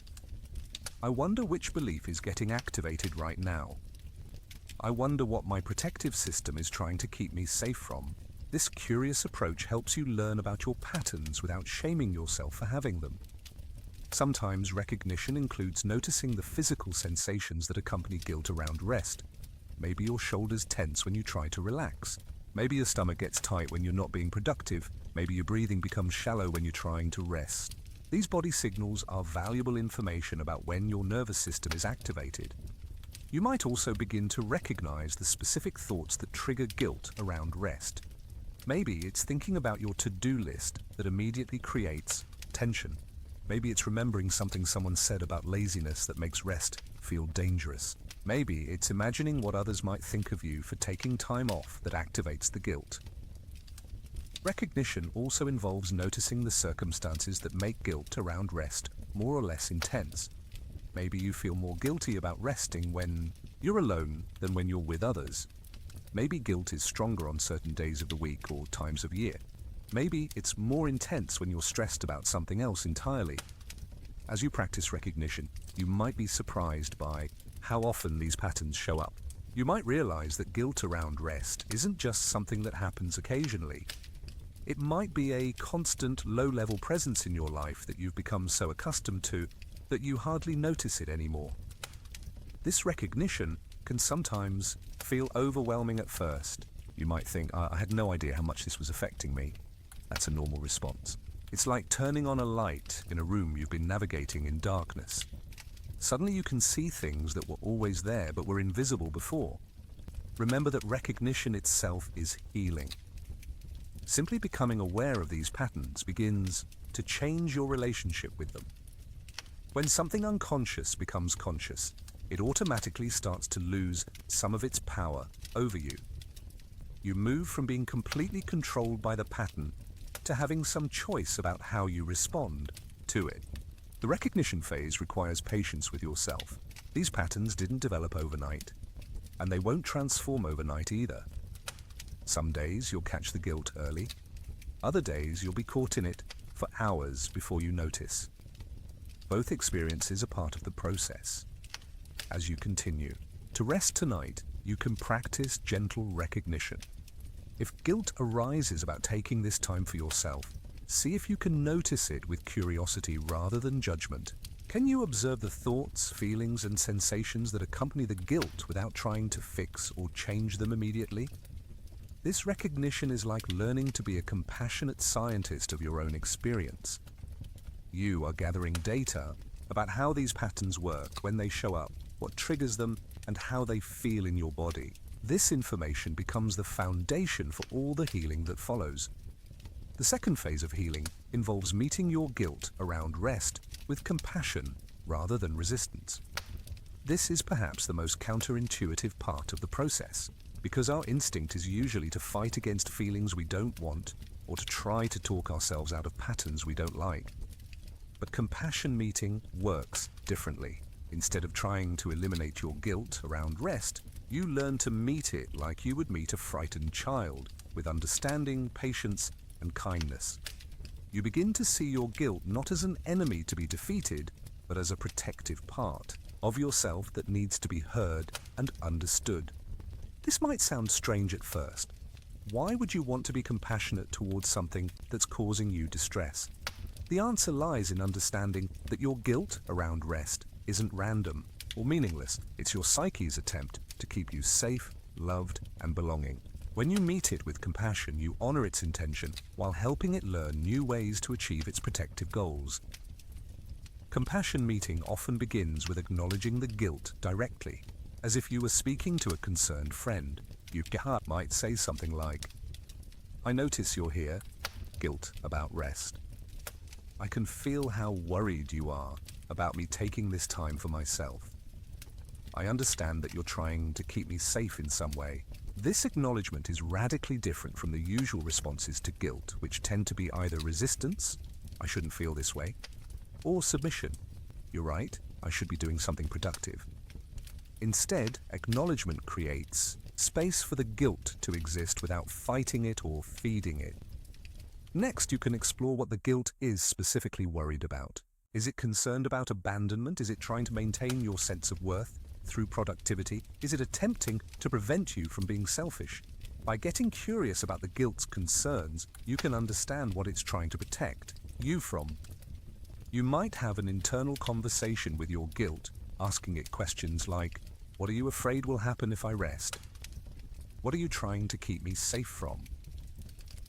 I wonder which belief is getting activated right now. I wonder what my protective system is trying to keep me safe from. This curious approach helps you learn about your patterns without shaming yourself for having them. Sometimes recognition includes noticing the physical sensations that accompany guilt around rest. Maybe your shoulders tense when you try to relax. Maybe your stomach gets tight when you're not being productive. Maybe your breathing becomes shallow when you're trying to rest. These body signals are valuable information about when your nervous system is activated. You might also begin to recognize the specific thoughts that trigger guilt around rest. Maybe it's thinking about your to-do list that immediately creates tension. Maybe it's remembering something someone said about laziness that makes rest feel dangerous. Maybe it's imagining what others might think of you for taking time off that activates the guilt. Recognition also involves noticing the circumstances that make guilt around rest more or less intense. Maybe you feel more guilty about resting when you're alone than when you're with others. Maybe guilt is stronger on certain days of the week or times of year. Maybe it's more intense when you're stressed about something else entirely. As you practice recognition, you might be surprised by how often these patterns show up. You might realize that guilt around rest isn't just something that happens occasionally. It might be a constant low-level presence in your life that you've become so accustomed to that you hardly notice it anymore. This recognition can sometimes feel overwhelming at first. You might think, I had no idea how much this was affecting me. That's a normal response. It's like turning on a light in a room you've been navigating in darkness. Suddenly you can see things that were always there but were invisible before. Remember that recognition itself is healing. Simply becoming aware of these patterns begins to change your relationship with them. When something unconscious becomes conscious, it automatically starts to lose some of its power over you. You move from being completely controlled by the pattern to having some choice about how you respond to it. The recognition phase requires patience with yourself. These patterns didn't develop overnight, and they won't transform overnight either. Some days you'll catch the guilt early. Other days you'll be caught in it for hours before you notice. Both experiences are part of the process. As you continue to rest tonight, you can practice gentle recognition. If guilt arises about taking this time for yourself, see if you can notice it with curiosity rather than judgment. Can you observe the thoughts, feelings, and sensations that accompany the guilt without trying to fix or change them immediately? This recognition is like learning to be a compassionate scientist of your own experience. You are gathering data about how these patterns work when they show up, what triggers them, and how they feel in your body. This information becomes the foundation for all the healing that follows. The second phase of healing involves meeting your guilt around rest with compassion rather than resistance. This is perhaps the most counterintuitive part of the process, because our instinct is usually to fight against feelings we don't want or to try to talk ourselves out of patterns we don't like. But compassion meeting works differently. Instead of trying to eliminate your guilt around rest, you learn to meet it like you would meet a frightened child, with understanding, patience, and kindness. You begin to see your guilt not as an enemy to be defeated, but as a protective part of yourself that needs to be heard and understood. This might sound strange at first. Why would you want to be compassionate towards something that's causing you distress? The answer lies in understanding that your guilt around rest isn't random or meaningless. It's your psyche's attempt to keep you safe, loved, and belonging. When you meet it with compassion, you honor its intention while helping it learn new ways to achieve its protective goals. Compassion meeting often begins with acknowledging the guilt directly, as if you were speaking to a concerned friend. You might say something like, "I notice you're here, guilt about rest. I can feel how worried you are about me taking this time for myself. I understand that you're trying to keep me safe in some way." This acknowledgement is radically different from the usual responses to guilt, which tend to be either resistance, "I shouldn't feel this way," or submission, "You're right, I should be doing something productive." Instead, acknowledgement creates space for the guilt to exist without fighting it or feeding it. Next, you can explore what the guilt is specifically worried about. Is it concerned about abandonment? Is it trying to maintain your sense of worth through productivity? Is it attempting to prevent you from being selfish? By getting curious about the guilt's concerns, you can understand what it's trying to protect you from. You might have an internal conversation with your guilt, asking it questions like, "What are you afraid will happen if I rest? What are you trying to keep me safe from?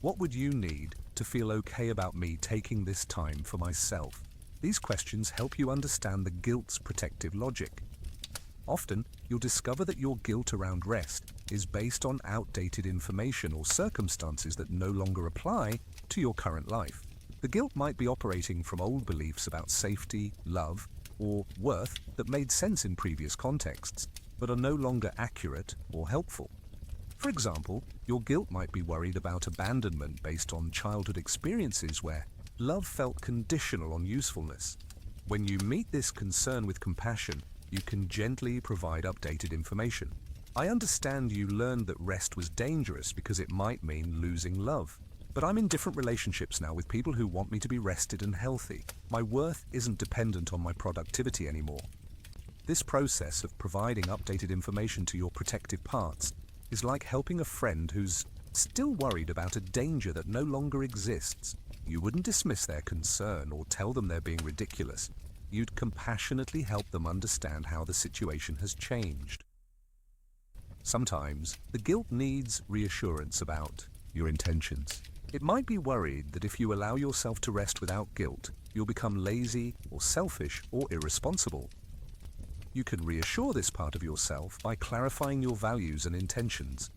What would you need to feel okay about me taking this time for myself?" These questions help you understand the guilt's protective logic. Often, you'll discover that your guilt around rest is based on outdated information or circumstances that no longer apply to your current life. The guilt might be operating from old beliefs about safety, love, or worth that made sense in previous contexts, but are no longer accurate or helpful. For example, your guilt might be worried about abandonment based on childhood experiences where love felt conditional on usefulness. When you meet this concern with compassion, you can gently provide updated information. "I understand you learned that rest was dangerous because it might mean losing love. But I'm in different relationships now with people who want me to be rested and healthy. My worth isn't dependent on my productivity anymore." This process of providing updated information to your protective parts is like helping a friend who's still worried about a danger that no longer exists. You wouldn't dismiss their concern or tell them they're being ridiculous. You'd compassionately help them understand how the situation has changed. Sometimes, the guilt needs reassurance about your intentions. It might be worried that if you allow yourself to rest without guilt, you'll become lazy or selfish or irresponsible. You can reassure this part of yourself by clarifying your values and intentions.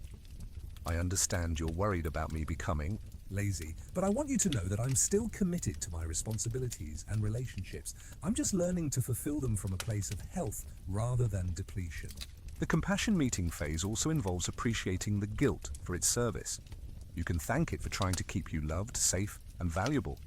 "I understand you're worried about me becoming lazy, but I want you to know that I'm still committed to my responsibilities and relationships. I'm just learning to fulfill them from a place of health rather than depletion." The compassion meeting phase also involves appreciating the guilt for its service. You can thank it for trying to keep you loved, safe, and valuable.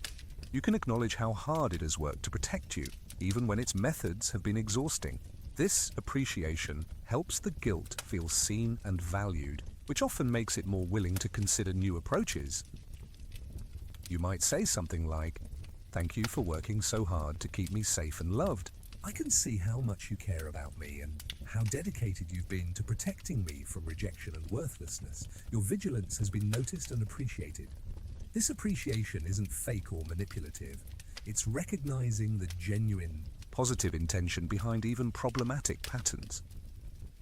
You can acknowledge how hard it has worked to protect you, even when its methods have been exhausting. This appreciation helps the guilt feel seen and valued, which often makes it more willing to consider new approaches. You might say something like, "Thank you for working so hard to keep me safe and loved. I can see how much you care about me and how dedicated you've been to protecting me from rejection and worthlessness. Your vigilance has been noticed and appreciated." This appreciation isn't fake or manipulative. It's recognizing the genuine, Positive intention behind even problematic patterns.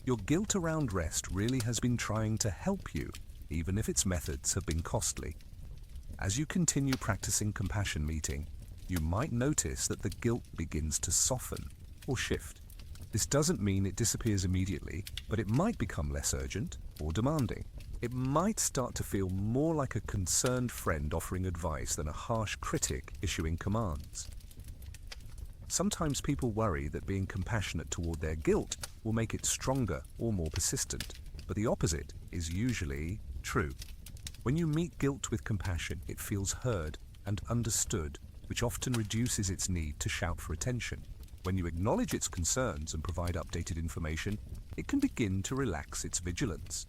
Your guilt around rest really has been trying to help you, even if its methods have been costly. As you continue practicing compassion meeting, you might notice that the guilt begins to soften or shift. This doesn't mean it disappears immediately, but it might become less urgent or demanding. It might start to feel more like a concerned friend offering advice than a harsh critic issuing commands. Sometimes people worry that being compassionate toward their guilt will make it stronger or more persistent, but the opposite is usually true. When you meet guilt with compassion, it feels heard and understood, which often reduces its need to shout for attention. When you acknowledge its concerns and provide updated information, it can begin to relax its vigilance.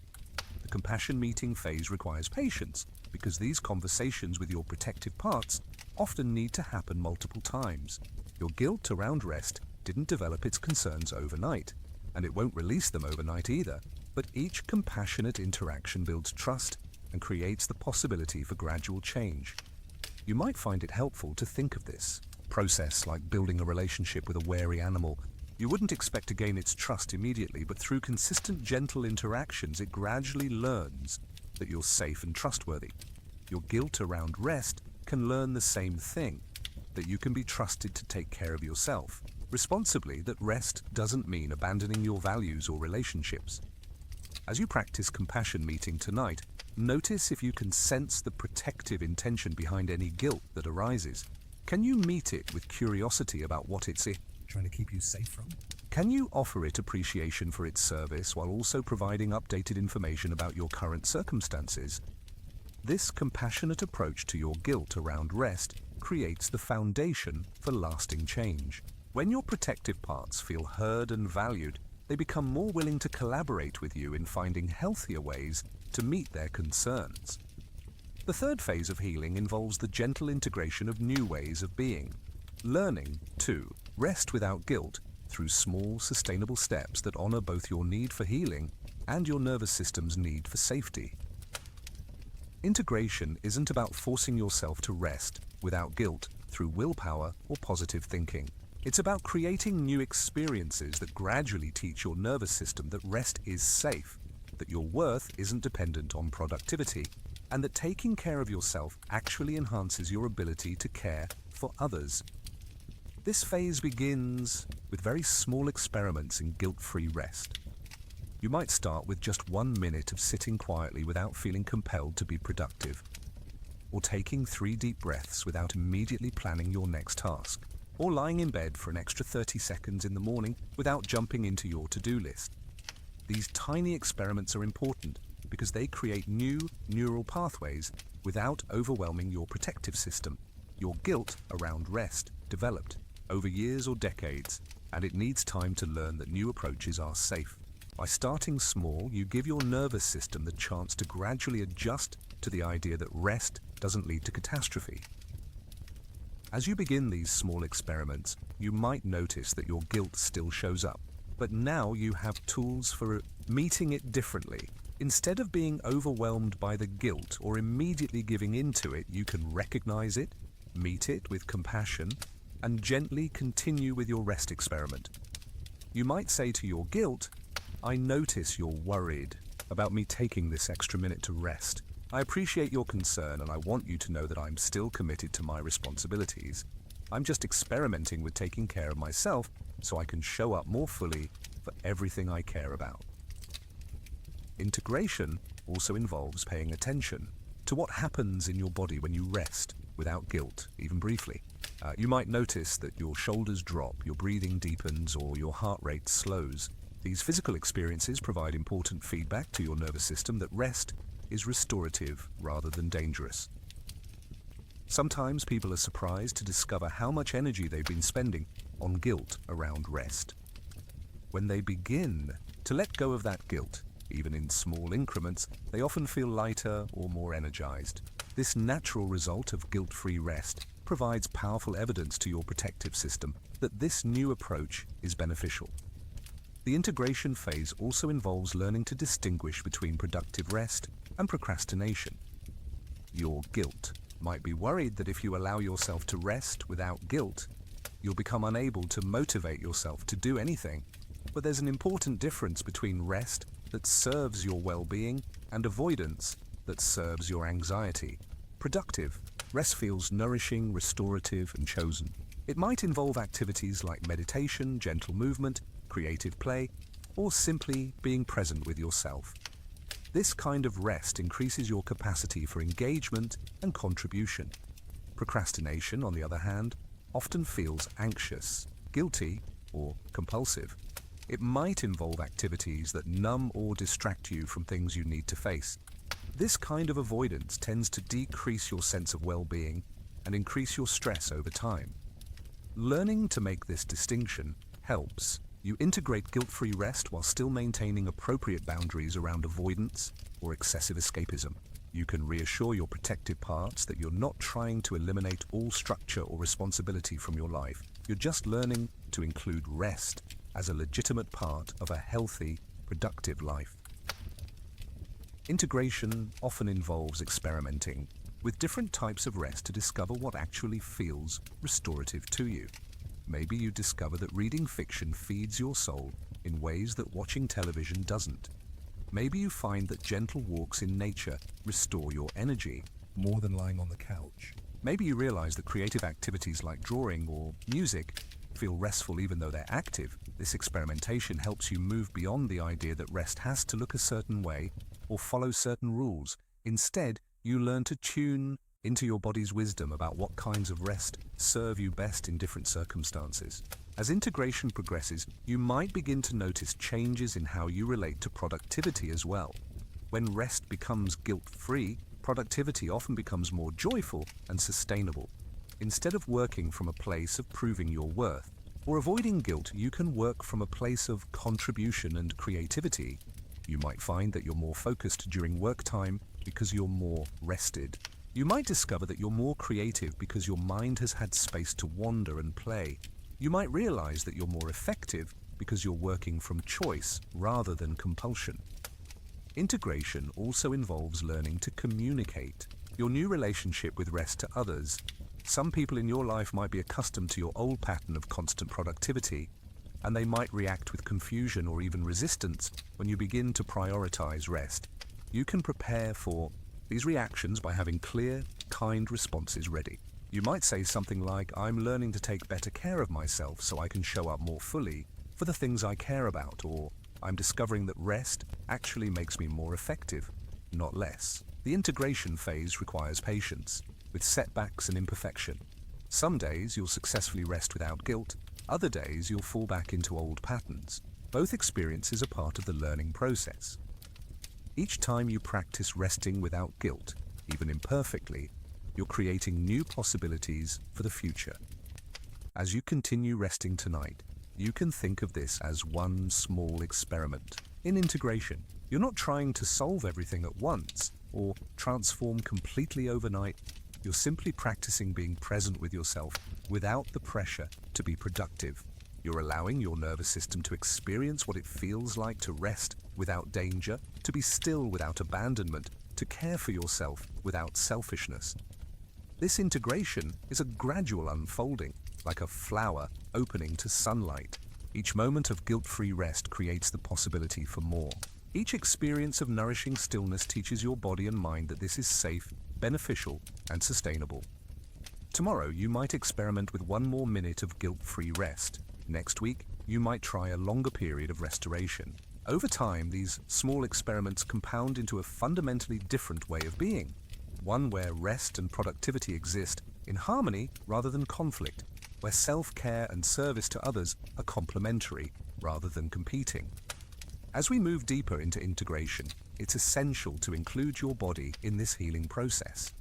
The compassion meeting phase requires patience because these conversations with your protective parts often need to happen multiple times. Your guilt around rest didn't develop its concerns overnight, and it won't release them overnight either, but each compassionate interaction builds trust and creates the possibility for gradual change. You might find it helpful to think of this process like building a relationship with a wary animal. You wouldn't expect to gain its trust immediately, but through consistent, gentle interactions, it gradually learns that you're safe and trustworthy. Your guilt around rest can learn the same thing, that you can be trusted to take care of yourself responsibly, that rest doesn't mean abandoning your values or relationships. As you practice compassion meeting tonight, notice if you can sense the protective intention behind any guilt that arises. Can you meet it with curiosity about what it's Trying to keep you safe from? Can you offer it appreciation for its service while also providing updated information about your current circumstances? This compassionate approach to your guilt around rest creates the foundation for lasting change. When your protective parts feel heard and valued, they become more willing to collaborate with you in finding healthier ways to meet their concerns. The third phase of healing involves the gentle integration of new ways of being, learning to rest without guilt through small, sustainable steps that honor both your need for healing and your nervous system's need for safety. Integration isn't about forcing yourself to rest without guilt through willpower or positive thinking. It's about creating new experiences that gradually teach your nervous system that rest is safe, that your worth isn't dependent on productivity, and that taking care of yourself actually enhances your ability to care for others. This phase begins with very small experiments in guilt-free rest. You might start with just 1 minute of sitting quietly without feeling compelled to be productive, or taking 3 deep breaths without immediately planning your next task, or lying in bed for an extra 30 seconds in the morning without jumping into your to-do list. These tiny experiments are important because they create new neural pathways without overwhelming your protective system. Your guilt around rest developed over years or decades, and it needs time to learn that new approaches are safe. By starting small, you give your nervous system the chance to gradually adjust to the idea that rest doesn't lead to catastrophe. As you begin these small experiments, you might notice that your guilt still shows up, but now you have tools for meeting it differently. Instead of being overwhelmed by the guilt or immediately giving into it, you can recognize it, meet it with compassion, and gently continue with your rest experiment. You might say to your guilt, "I notice you're worried about me taking this extra minute to rest. I appreciate your concern, and I want you to know that I'm still committed to my responsibilities. I'm just experimenting with taking care of myself so I can show up more fully for everything I care about." Integration also involves paying attention to what happens in your body when you rest without guilt, even briefly. You might notice that your shoulders drop, your breathing deepens, or your heart rate slows. These physical experiences provide important feedback to your nervous system that rest is restorative rather than dangerous. Sometimes people are surprised to discover how much energy they've been spending on guilt around rest. When they begin to let go of that guilt, even in small increments, they often feel lighter or more energized. This natural result of guilt-free rest provides powerful evidence to your protective system that this new approach is beneficial. The integration phase also involves learning to distinguish between productive rest and procrastination. Your guilt might be worried that if you allow yourself to rest without guilt, you'll become unable to motivate yourself to do anything. But there's an important difference between rest that serves your well-being and avoidance that serves your anxiety. Productive rest feels nourishing, restorative, and chosen. It might involve activities like meditation, gentle movement, creative play, or simply being present with yourself. This kind of rest increases your capacity for engagement and contribution. Procrastination, on the other hand, often feels anxious, guilty, or compulsive. It might involve activities that numb or distract you from things you need to face. This kind of avoidance tends to decrease your sense of well-being and increase your stress over time. Learning to make this distinction helps. You integrate guilt-free rest while still maintaining appropriate boundaries around avoidance or excessive escapism. You can reassure your protective parts that you're not trying to eliminate all structure or responsibility from your life. You're just learning to include rest as a legitimate part of a healthy, productive life. Integration often involves experimenting with different types of rest to discover what actually feels restorative to you. Maybe you discover that reading fiction feeds your soul in ways that watching television doesn't. Maybe you find that gentle walks in nature restore your energy More than lying on the couch. Maybe you realize that creative activities like drawing or music feel restful even though they're active. This experimentation helps you move beyond the idea that rest has to look a certain way or follow certain rules. Instead, you learn to tune into your body's wisdom about what kinds of rest serve you best in different circumstances. As integration progresses, you might begin to notice changes in how you relate to productivity as well. When rest becomes guilt-free, productivity often becomes more joyful and sustainable. Instead of working from a place of proving your worth or avoiding guilt, you can work from a place of contribution and creativity. You might find that you're more focused during work time because you're more rested. You might discover that you're more creative because your mind has had space to wander and play. You might realize that you're more effective because you're working from choice rather than compulsion. Integration also involves learning to communicate your new relationship with rest to others. Some people in your life might be accustomed to your old pattern of constant productivity, and they might react with confusion or even resistance when you begin to prioritize rest. You can prepare for these reactions by having clear, kind responses ready. You might say something like, "I'm learning to take better care of myself so I can show up more fully for the things I care about," or "I'm discovering that rest actually makes me more effective, not less." The integration phase requires patience, with setbacks and imperfection. Some days you'll successfully rest without guilt, other days you'll fall back into old patterns. Both experiences are part of the learning process. Each time you practice resting without guilt, even imperfectly, you're creating new possibilities for the future. As you continue resting tonight, you can think of this as one small experiment in integration. You're not trying to solve everything at once or transform completely overnight. You're simply practicing being present with yourself without the pressure to be productive. You're allowing your nervous system to experience what it feels like to rest without danger, to be still without abandonment, to care for yourself without selfishness. This integration is a gradual unfolding, like a flower opening to sunlight. Each moment of guilt-free rest creates the possibility for more. Each experience of nourishing stillness teaches your body and mind that this is safe, beneficial, and sustainable. Tomorrow, you might experiment with one more minute of guilt-free rest. Next week, you might try a longer period of restoration. Over time, these small experiments compound into a fundamentally different way of being, one where rest and productivity exist in harmony rather than conflict, where self-care and service to others are complementary rather than competing. As we move deeper into integration, it's essential to include your body in this healing process.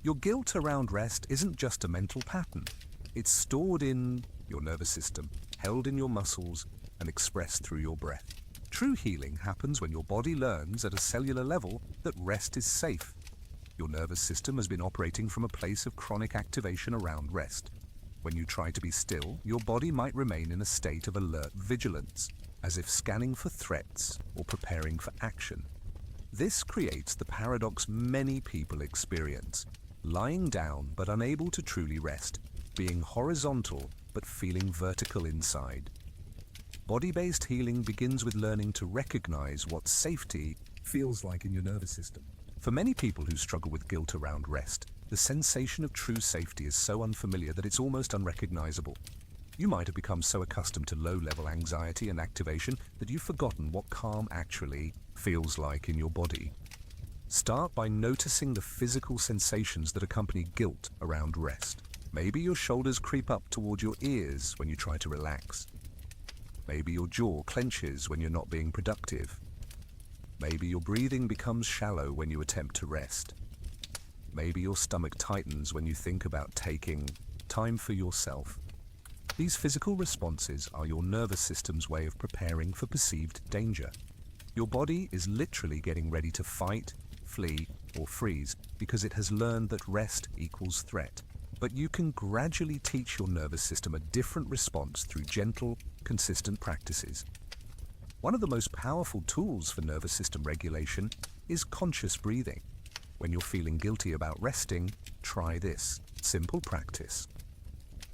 Your guilt around rest isn't just a mental pattern. It's stored in your nervous system, held in your muscles, and expressed through your breath. True healing happens when your body learns at a cellular level that rest is safe. Your nervous system has been operating from a place of chronic activation around rest. When you try to be still, your body might remain in a state of alert vigilance, as if scanning for threats or preparing for action. This creates the paradox many people experience: lying down but unable to truly rest, being horizontal but feeling vertical inside. Body-based healing begins with learning to recognize what safety Feels like in your nervous system. For many people who struggle with guilt around rest, the sensation of true safety is so unfamiliar that it's almost unrecognizable. You might have become so accustomed to low-level anxiety and activation that you've forgotten what calm actually feels like in your body. Start by noticing the physical sensations that accompany guilt around rest. Maybe your shoulders creep up toward your ears when you try to relax. Maybe your jaw clenches when you're not being productive. Maybe your breathing becomes shallow when you attempt to rest. Maybe your stomach tightens when you think about taking time for yourself. These physical responses are your nervous system's way of preparing for perceived danger. Your body is literally getting ready to fight, flee, or freeze because it has learned that rest equals threat. But you can gradually teach your nervous system a different response through gentle, consistent practices. One of the most powerful tools for nervous system regulation is conscious breathing. When you're feeling guilty about resting, try this simple practice.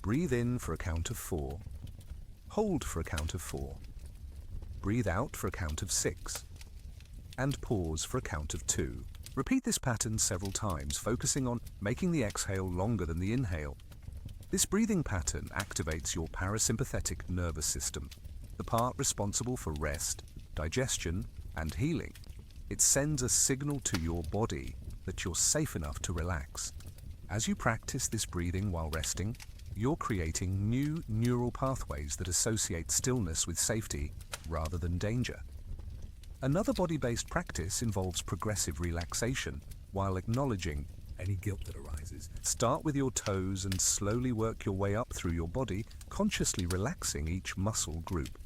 Breathe in for a count of 4. Hold for a count of 4. Breathe out for a count of 6. And pause for a count of 2. Repeat this pattern several times, focusing on making the exhale longer than the inhale. This breathing pattern activates your parasympathetic nervous system, the part responsible for rest, digestion, and healing. It sends a signal to your body that you're safe enough to relax. As you practice this breathing while resting, you're creating new neural pathways that associate stillness with safety rather than danger. Another body-based practice involves progressive relaxation while acknowledging any guilt that arises. Start with your toes and slowly work your way up through your body, consciously relaxing each muscle group.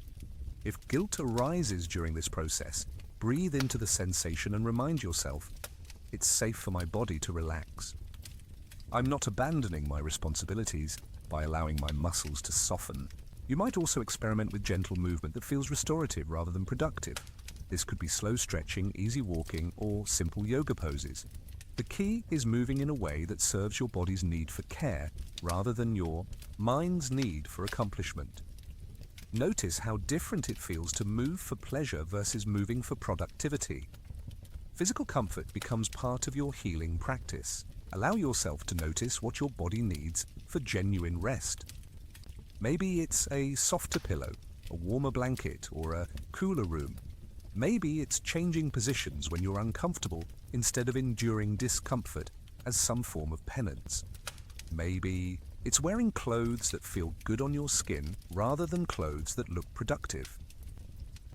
If guilt arises during this process, breathe into the sensation and remind yourself, it's safe for my body to relax. I'm not abandoning my responsibilities by allowing my muscles to soften. You might also experiment with gentle movement that feels restorative rather than productive. This could be slow stretching, easy walking, or simple yoga poses. The key is moving in a way that serves your body's need for care rather than your mind's need for accomplishment. Notice how different it feels to move for pleasure versus moving for productivity. Physical comfort becomes part of your healing practice. Allow yourself to notice what your body needs for genuine rest. Maybe it's a softer pillow, a warmer blanket, or a cooler room. Maybe it's changing positions when you're uncomfortable instead of enduring discomfort as some form of penance. Maybe it's wearing clothes that feel good on your skin rather than clothes that look productive.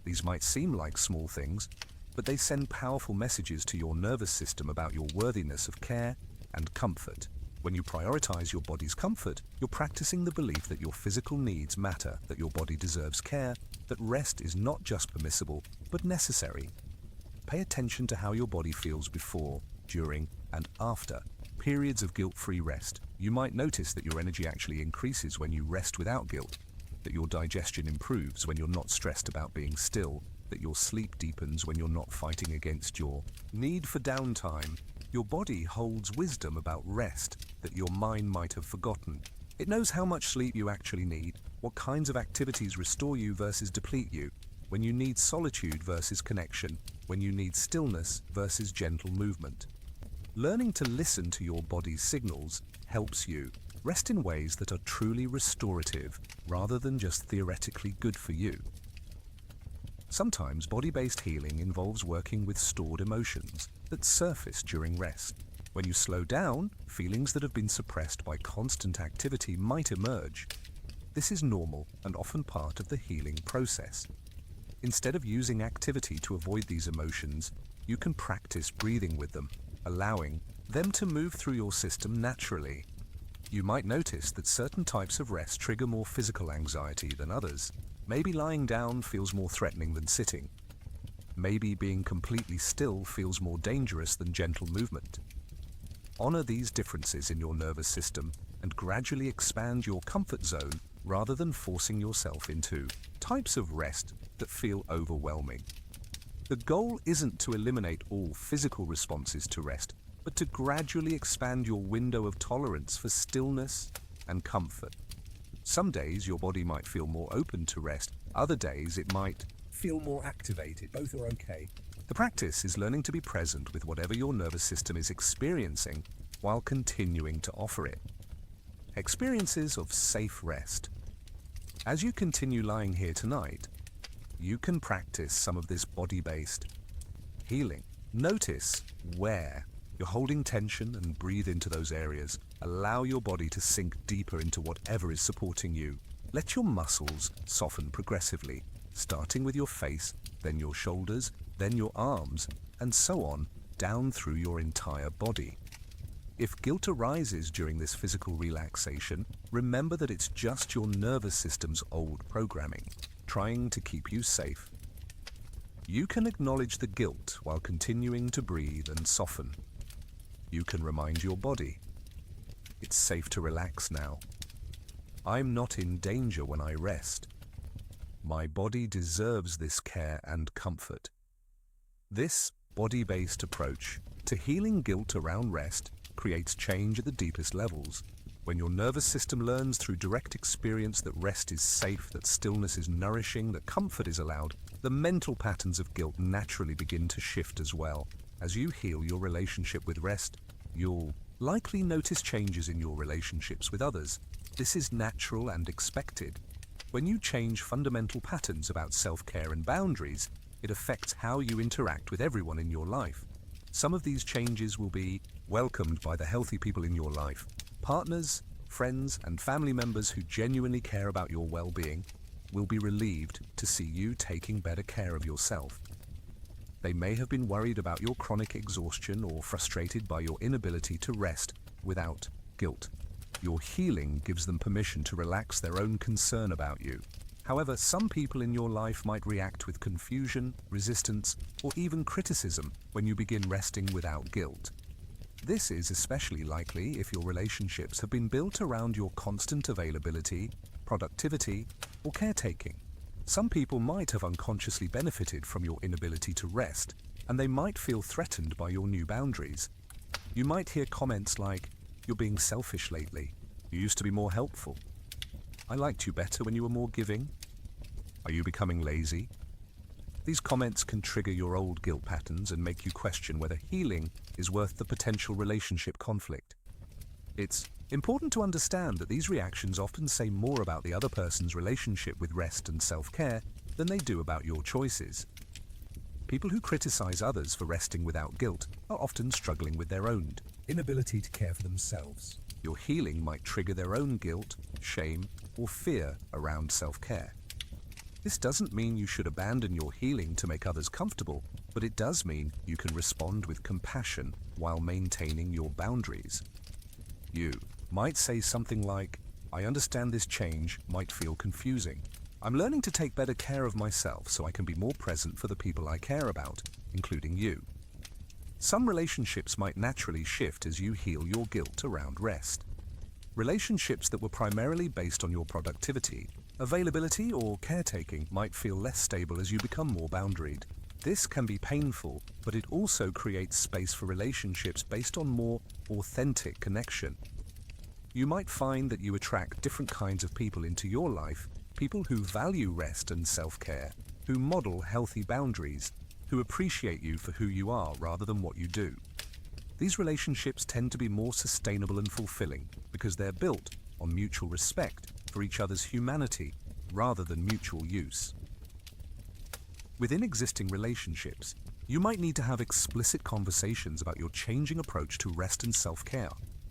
These might seem like small things, but they send powerful messages to your nervous system about your worthiness of care and comfort. When you prioritize your body's comfort, you're practicing the belief that your physical needs matter, that your body deserves care, that rest is not just permissible, but necessary. Pay attention to how your body feels before, during, and after periods of guilt-free rest. You might notice that your energy actually increases when you rest without guilt, that your digestion improves when you're not stressed about being still, that your sleep deepens when you're not fighting against your need for downtime. Your body holds wisdom about rest that your mind might have forgotten. It knows how much sleep you actually need, what kinds of activities restore you versus deplete you, when you need solitude versus connection, when you need stillness versus gentle movement. Learning to listen to your body's signals helps you rest in ways that are truly restorative rather than just theoretically good for you. Sometimes body-based healing involves working with stored emotions that surface during rest. When you slow down, feelings that have been suppressed by constant activity might emerge. This is normal and often part of the healing process. Instead of using activity to avoid these emotions, you can practice breathing with them, allowing them to move through your system naturally. You might notice that certain types of rest trigger more physical anxiety than others. Maybe lying down feels more threatening than sitting. Maybe being completely still feels more dangerous than gentle movement. Honor these differences in your nervous system and gradually expand your comfort zone rather than forcing yourself into types of rest that feel overwhelming. The goal isn't to eliminate all physical responses to rest, but to gradually expand your window of tolerance for stillness and comfort. Some days your body might feel more open to rest, other days it might feel more activated. Both are okay. The practice is learning to be present with whatever your nervous system is experiencing while continuing to offer it. Experiences of safe rest. As you continue lying here tonight, you can practice some of this body-based healing. Notice where you're holding tension and breathe into those areas. Allow your body to sink deeper into whatever is supporting you. Let your muscles soften progressively, starting with your face, then your shoulders, then your arms, and so on, down through your entire body. If guilt arises during this physical relaxation, remember that it's just your nervous system's old programming, trying to keep you safe. You can acknowledge the guilt while continuing to breathe and soften. You can remind your body, it's safe to relax now. I'm not in danger when I rest. My body deserves this care and comfort. This body-based approach to healing guilt around rest creates change at the deepest levels. When your nervous system learns through direct experience that rest is safe, that stillness is nourishing, that comfort is allowed, the mental patterns of guilt naturally begin to shift as well. As you heal your relationship with rest, you'll likely notice changes in your relationships with others. This is natural and expected. When you change fundamental patterns about self-care and boundaries, it affects how you interact with everyone in your life. Some of these changes will be welcomed by the healthy people in your life. Partners, friends, and family members who genuinely care about your well-being will be relieved to see you taking better care of yourself. They may have been worried about your chronic exhaustion or frustrated by your inability to rest without guilt. Your healing gives them permission to relax their own concern about you. However, some people in your life might react with confusion, resistance, or even criticism when you begin resting without guilt. This is especially likely if your relationships have been built around your constant availability, productivity, or caretaking. Some people might have unconsciously benefited from your inability to rest, and they might feel threatened by your new boundaries. You might hear comments like, "You're being selfish lately. You used to be more helpful. I liked you better when you were more giving. Are you becoming lazy?" These comments can trigger your old guilt patterns and make you question whether healing is worth the potential relationship conflict. It's important to understand that these reactions often say more about the other person's relationship with rest and self-care than they do about your choices. People who criticize others for resting without guilt are often struggling with their own Inability to care for themselves. Your healing might trigger their own guilt, shame, or fear around self-care. This doesn't mean you should abandon your healing to make others comfortable, but it does mean you can respond with compassion while maintaining your boundaries. You might say something like, "I understand this change might feel confusing. I'm learning to take better care of myself so I can be more present for the people I care about, including you." Some relationships might naturally shift as you heal your guilt around rest. Relationships that were primarily based on your productivity, availability, or caretaking might feel less stable as you become more boundaried. This can be painful, but it also creates space for relationships based on more authentic connection. You might find that you attract different kinds of people into your life, people who value rest and self-care, who model healthy boundaries, who appreciate you for who you are rather than what you do. These relationships tend to be more sustainable and fulfilling because they're built on mutual respect for each other's humanity rather than mutual use. Within existing relationships, you might need to have explicit conversations about your changing approach to rest and self-care.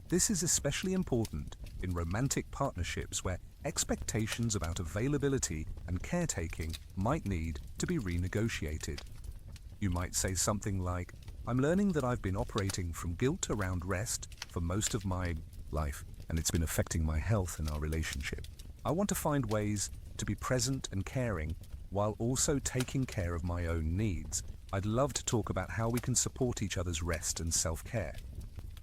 This is especially important in romantic partnerships where expectations about availability and caretaking might need to be renegotiated. You might say something like, "I'm learning that I've been operating from guilt around rest for most of my life, and it's been affecting my health and our relationship. I want to find ways to be present and caring while also taking care of my own needs. I'd love to talk about how we can support each other's rest and self-care."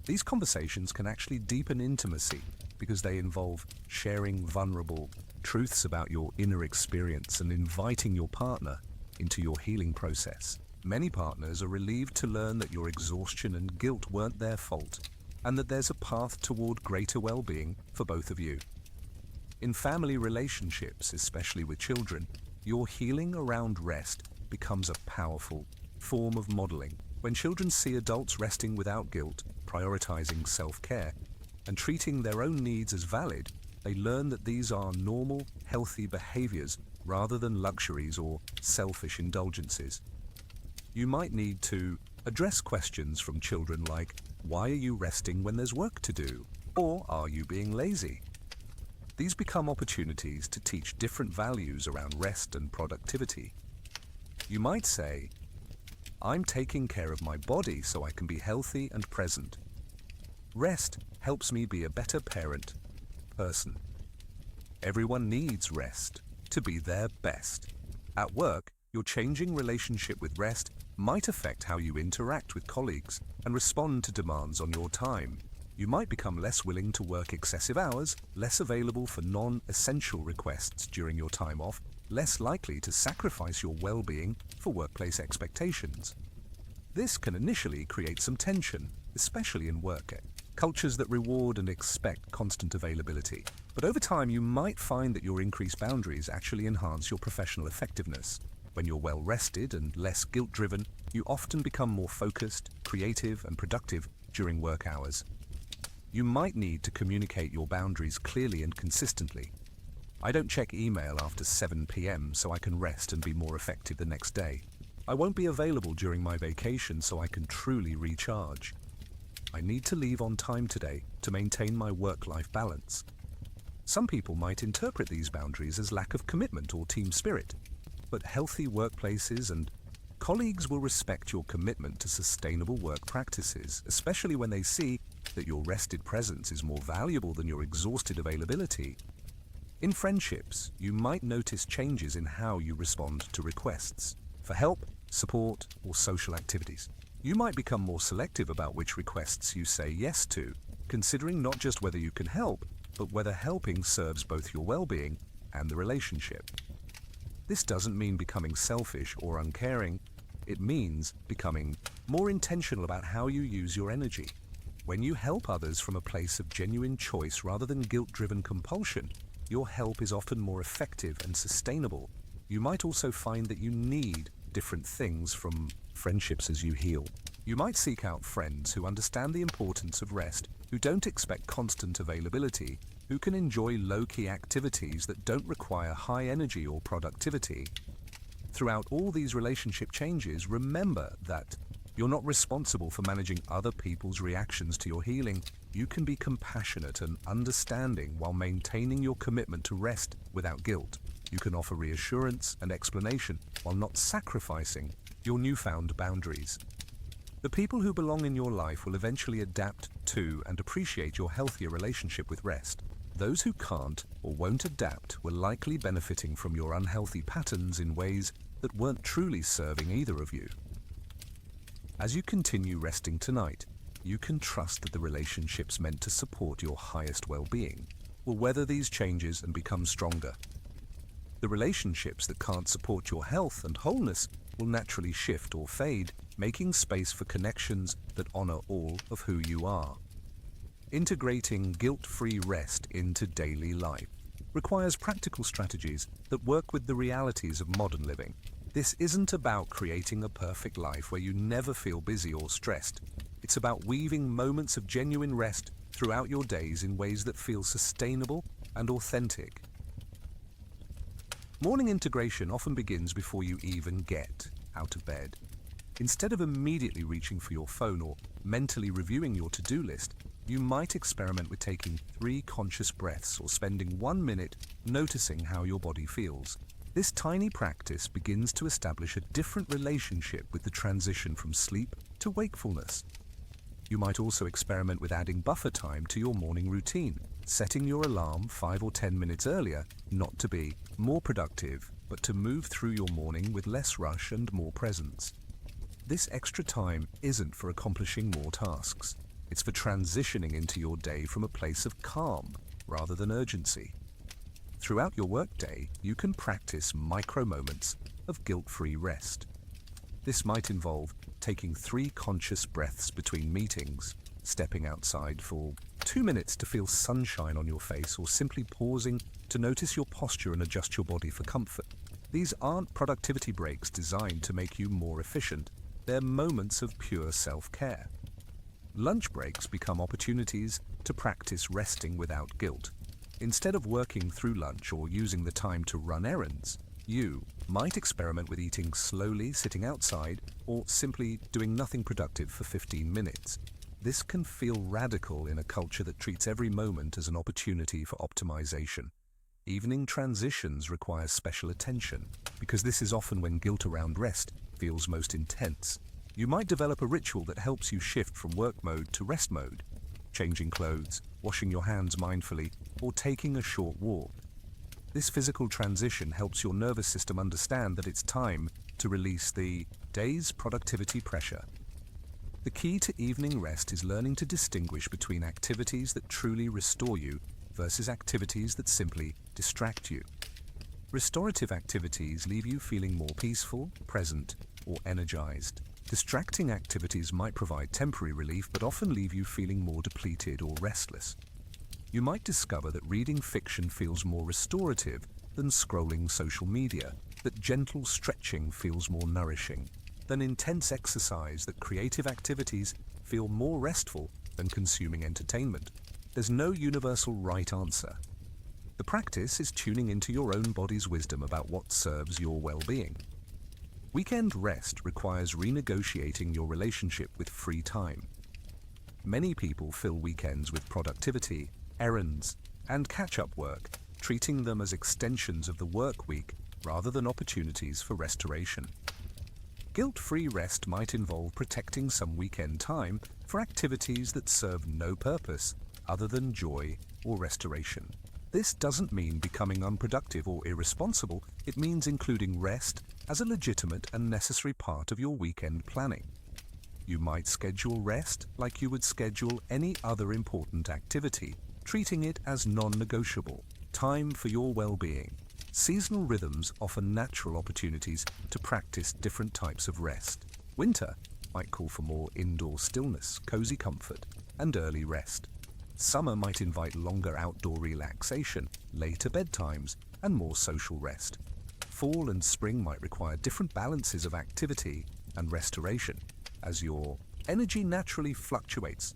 These conversations can actually deepen intimacy because they involve sharing vulnerable truths about your inner experience and inviting your partner into your healing process. Many partners are relieved to learn that your exhaustion and guilt weren't their fault, and that there's a path toward greater well-being for both of you. In family relationships, especially with children, your healing around rest becomes a powerful form of modeling. When children see adults resting without guilt, prioritizing self-care, and treating their own needs as valid, They learn that these are normal, healthy behaviors rather than luxuries or selfish indulgences. You might need to address questions from children like, "Why are you resting when there's work to do?" Or, "Are you being lazy?" These become opportunities to teach different values around rest and productivity. You might say, "I'm taking care of my body so I can be healthy and present. Rest helps me be a better parent, person." Everyone needs rest to be their best. At work, your changing relationship with rest might affect how you interact with colleagues and respond to demands on your time. You might become less willing to work excessive hours, less available for non-essential requests during your time off, less likely to sacrifice your well-being for workplace expectations. This can initially create some tension, especially in work cultures that reward and expect constant availability. But over time, you might find that your increased boundaries actually enhance your professional effectiveness. When you're well rested and less guilt-driven, you often become more focused, creative, and productive during work hours. You might need to communicate your boundaries clearly and consistently. "I don't check email after 7 p.m. so I can rest and be more effective the next day. I won't be available during my vacation so I can truly recharge. I need to leave on time today to maintain my work-life balance." Some people might interpret these boundaries as lack of commitment or team spirit, but healthy workplaces and colleagues will respect your commitment to sustainable work practices, especially when they see that your rested presence is more valuable than your exhausted availability. In friendships, you might notice changes in how you respond to requests for help, support, or social activities. You might become more selective about which requests you say yes to, considering not just whether you can help, but whether helping serves both your well-being and the relationship. This doesn't mean becoming selfish or uncaring. It means becoming more intentional about how you use your energy. When you help others from a place of genuine choice rather than guilt-driven compulsion, your help is often more effective and sustainable. You might also find that you need different things from friendships as you heal. You might seek out friends who understand the importance of rest, who don't expect constant availability, who can enjoy low-key activities that don't require high energy or productivity. Throughout all these relationship changes, remember that you're not responsible for managing other people's reactions to your healing. You can be compassionate and understanding while maintaining your commitment to rest without guilt. You can offer reassurance and explanation while not sacrificing your newfound boundaries. The people who belong in your life will eventually adapt to and appreciate your healthier relationship with rest. Those who can't or won't adapt were likely benefiting from your unhealthy patterns in ways that weren't truly serving either of you. As you continue resting tonight, you can trust that the relationships meant to support your highest well-being will weather these changes and become stronger. The relationships that can't support your health and wholeness will naturally shift or fade, making space for connections that honor all of who you are. Integrating guilt-free rest into daily life requires practical strategies that work with the realities of modern living. This isn't about creating a perfect life where you never feel busy or stressed. It's about weaving moments of genuine rest throughout your days in ways that feel sustainable and authentic. Morning integration often begins before you even get out of bed. Instead of immediately reaching for your phone or mentally reviewing your to-do list, you might experiment with taking 3 conscious breaths or spending 1 minute noticing how your body feels. This tiny practice begins to establish a different relationship with the transition from sleep to wakefulness. You might also experiment with adding buffer time to your morning routine, setting your alarm 5 or 10 minutes earlier, not to be more productive, but to move through your morning with less rush and more presence. This extra time isn't for accomplishing more tasks. It's for transitioning into your day from a place of calm rather than urgency. Throughout your workday, you can practice micro moments of guilt-free rest. This might involve taking 3 conscious breaths between meetings, stepping outside for 2 minutes to feel sunshine on your face, or simply pausing to notice your posture and adjust your body for comfort. These aren't productivity breaks designed to make you more efficient. They're moments of pure self-care. Lunch breaks become opportunities to practice resting without guilt. Instead of working through lunch or using the time to run errands, you might experiment with eating slowly, sitting outside, or simply doing nothing productive for 15 minutes. This can feel radical in a culture that treats every moment as an opportunity for optimization. Evening transitions require special attention, because this is often when guilt around rest feels most intense. You might develop a ritual that helps you shift from work mode to rest mode, changing clothes, washing your hands mindfully, or taking a short walk. This physical transition helps your nervous system understand that it's time to release the day's productivity pressure. The key to evening rest is learning to distinguish between activities that truly restore you versus activities that simply distract you. Restorative activities leave you feeling more peaceful, present, or energized. Distracting activities might provide temporary relief but often leave you feeling more depleted or restless. You might discover that reading fiction feels more restorative than scrolling social media, that gentle stretching feels more nourishing than intense exercise, that creative activities feel more restful than consuming entertainment. There's no universal right answer. The practice is tuning into your own body's wisdom about what serves your well-being. Weekend rest requires renegotiating your relationship with free time. Many people fill weekends with productivity, errands, and catch-up work, treating them as extensions of the work week rather than opportunities for restoration. Guilt-free rest might involve protecting some weekend time for activities that serve no purpose other than joy or restoration. This doesn't mean becoming unproductive or irresponsible. It means including rest as a legitimate and necessary part of your weekend planning. You might schedule rest like you would schedule any other important activity, treating it as non-negotiable. Time for your well-being. Seasonal rhythms offer natural opportunities to practice different types of rest. Winter might call for more indoor stillness, cozy comfort, and early rest. Summer might invite longer outdoor relaxation, later bedtimes, and more social rest. Fall and spring might require different balances of activity and restoration, as your energy naturally fluctuates.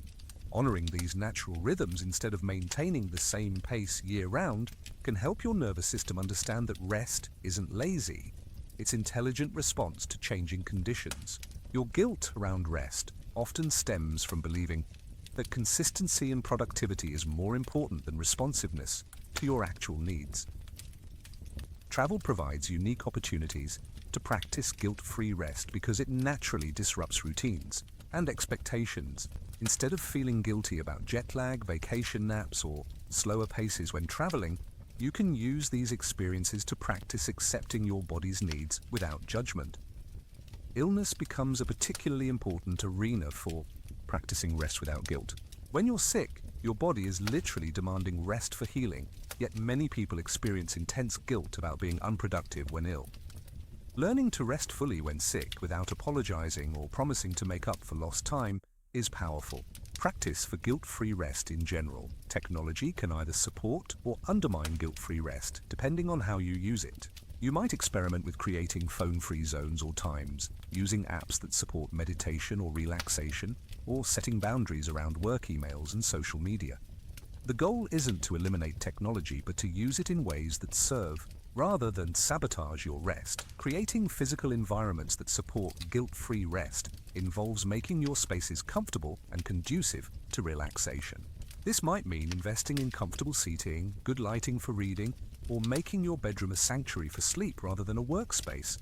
Honoring these natural rhythms instead of maintaining the same pace year-round can help your nervous system understand that rest isn't lazy. It's intelligent response to changing conditions. Your guilt around rest often stems from believing that consistency and productivity is more important than responsiveness to your actual needs. Travel provides unique opportunities to practice guilt-free rest because it naturally disrupts routines and expectations. Instead of feeling guilty about jet lag, vacation naps, or slower paces when traveling, you can use these experiences to practice accepting your body's needs without judgment. Illness becomes a particularly important arena for practicing rest without guilt. When you're sick, your body is literally demanding rest for healing, yet many people experience intense guilt about being unproductive when ill. Learning to rest fully when sick without apologizing or promising to make up for lost time is powerful. Practice for guilt-free rest in general. Technology can either support or undermine guilt-free rest, depending on how you use it. You might experiment with creating phone-free zones or times, using apps that support meditation or relaxation, or setting boundaries around work emails and social media. The goal isn't to eliminate technology, but to use it in ways that serve, rather than sabotage your rest. Creating physical environments that support guilt-free rest involves making your spaces comfortable and conducive to relaxation. This might mean investing in comfortable seating, good lighting for reading, or making your bedroom a sanctuary for sleep rather than a workspace.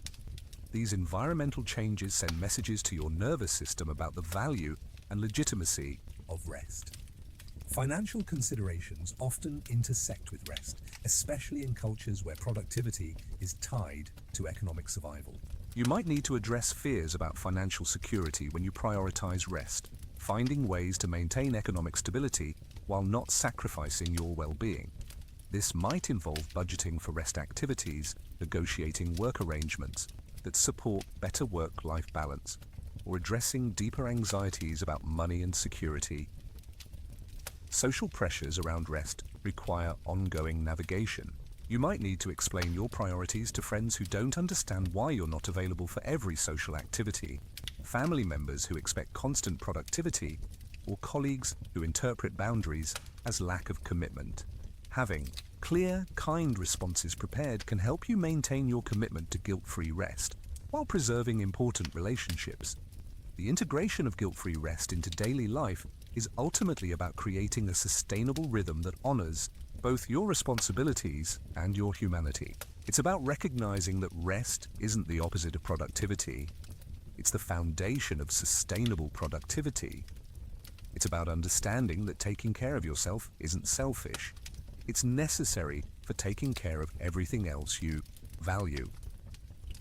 These environmental changes send messages to your nervous system about the value and legitimacy of rest. Financial considerations often intersect with rest, especially in cultures where productivity is tied to economic survival. You might need to address fears about financial security when you prioritize rest, finding ways to maintain economic stability while not sacrificing your well-being. This might involve budgeting for rest activities, negotiating work arrangements that support better work-life balance, or addressing deeper anxieties about money and security. Social pressures around rest require ongoing navigation. You might need to explain your priorities to friends who don't understand why you're not available for every social activity, family members who expect constant productivity, or colleagues who interpret boundaries as lack of commitment. Having clear, kind responses prepared can help you maintain your commitment to guilt-free rest while preserving important relationships. The integration of guilt-free rest into daily life is ultimately about creating a sustainable rhythm that honors both your responsibilities and your humanity. It's about recognizing that rest isn't the opposite of productivity. It's the foundation of sustainable productivity. It's about understanding that taking care of yourself isn't selfish. It's necessary for taking care of everything else you value.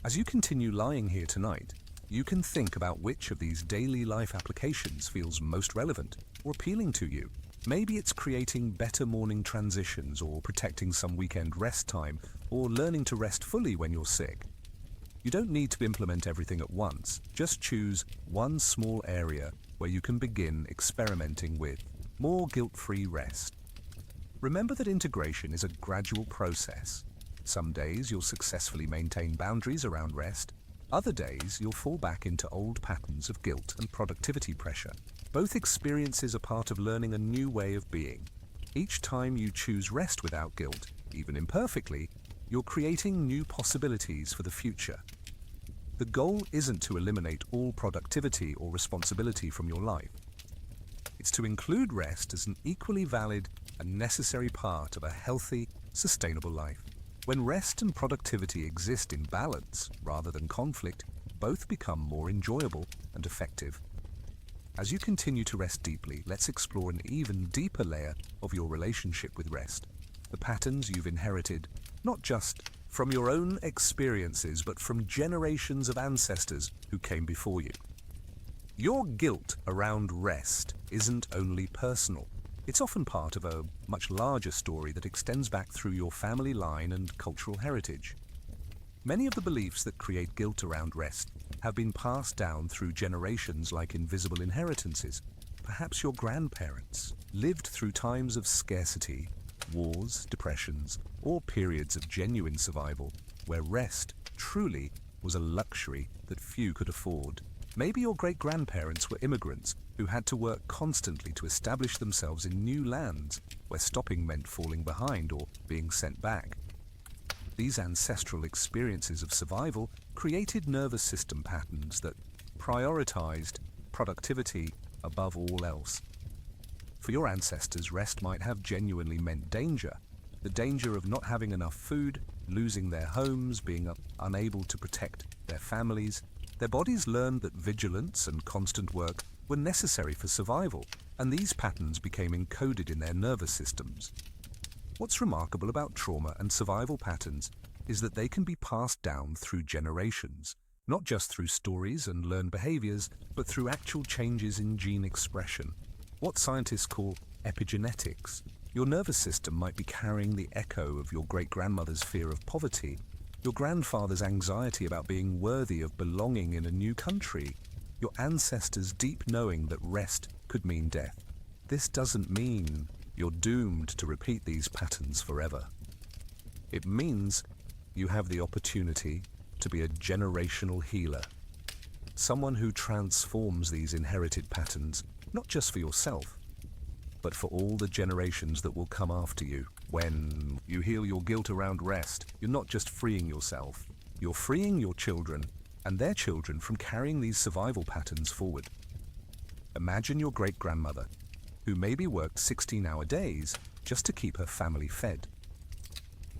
As you continue lying here tonight, you can think about which of these daily life applications feels most relevant or appealing to you. Maybe it's creating better morning transitions, or protecting some weekend rest time, or learning to rest fully when you're sick. You don't need to implement everything at once. Just choose one small area where you can begin experimenting with more guilt-free rest. Remember that integration is a gradual process. Some days you'll successfully maintain boundaries around rest. Other days you'll fall back into old patterns of guilt and productivity pressure. Both experiences are part of learning a new way of being. Each time you choose rest without guilt, even imperfectly, you're creating new possibilities for the future. The goal isn't to eliminate all productivity or responsibility from your life. It's to include rest as an equally valid and necessary part of a healthy, sustainable life. When rest and productivity exist in balance rather than conflict, both become more enjoyable and effective. As you continue to rest deeply, let's explore an even deeper layer of your relationship with rest. The patterns you've inherited, not just from your own experiences, but from generations of ancestors who came before you. Your guilt around rest isn't only personal. It's often part of a much larger story that extends back through your family line and cultural heritage. Many of the beliefs that create guilt around rest have been passed down through generations like invisible inheritances. Perhaps your grandparents lived through times of scarcity, wars, depressions, or periods of genuine survival, where rest truly was a luxury that few could afford. Maybe your great-grandparents were immigrants who had to work constantly to establish themselves in new lands, where stopping meant falling behind or being sent back. These ancestral experiences of survival created nervous system patterns that prioritized productivity above all else. For your ancestors, rest might have genuinely meant danger. The danger of not having enough food, losing their homes, being unable to protect their families. Their bodies learned that vigilance and constant work were necessary for survival, and these patterns became encoded in their nervous systems. What's remarkable about trauma and survival patterns is that they can be passed down through generations, not just through stories and learned behaviors, but through actual changes in gene expression. What scientists call epigenetics. Your nervous system might be carrying the echo of your great-grandmother's fear of poverty, your grandfather's anxiety about being worthy of belonging in a new country, your ancestors' deep knowing that rest could mean death. This doesn't mean you're doomed to repeat these patterns forever. It means you have the opportunity to be a generational healer, someone who transforms these inherited patterns, not just for yourself, but for all the generations that will come after you. When you heal your guilt around rest, you're not just freeing yourself, you're freeing your children and their children from carrying these survival patterns forward. Imagine your great-grandmother, who maybe worked 16-hour days just to keep her family fed.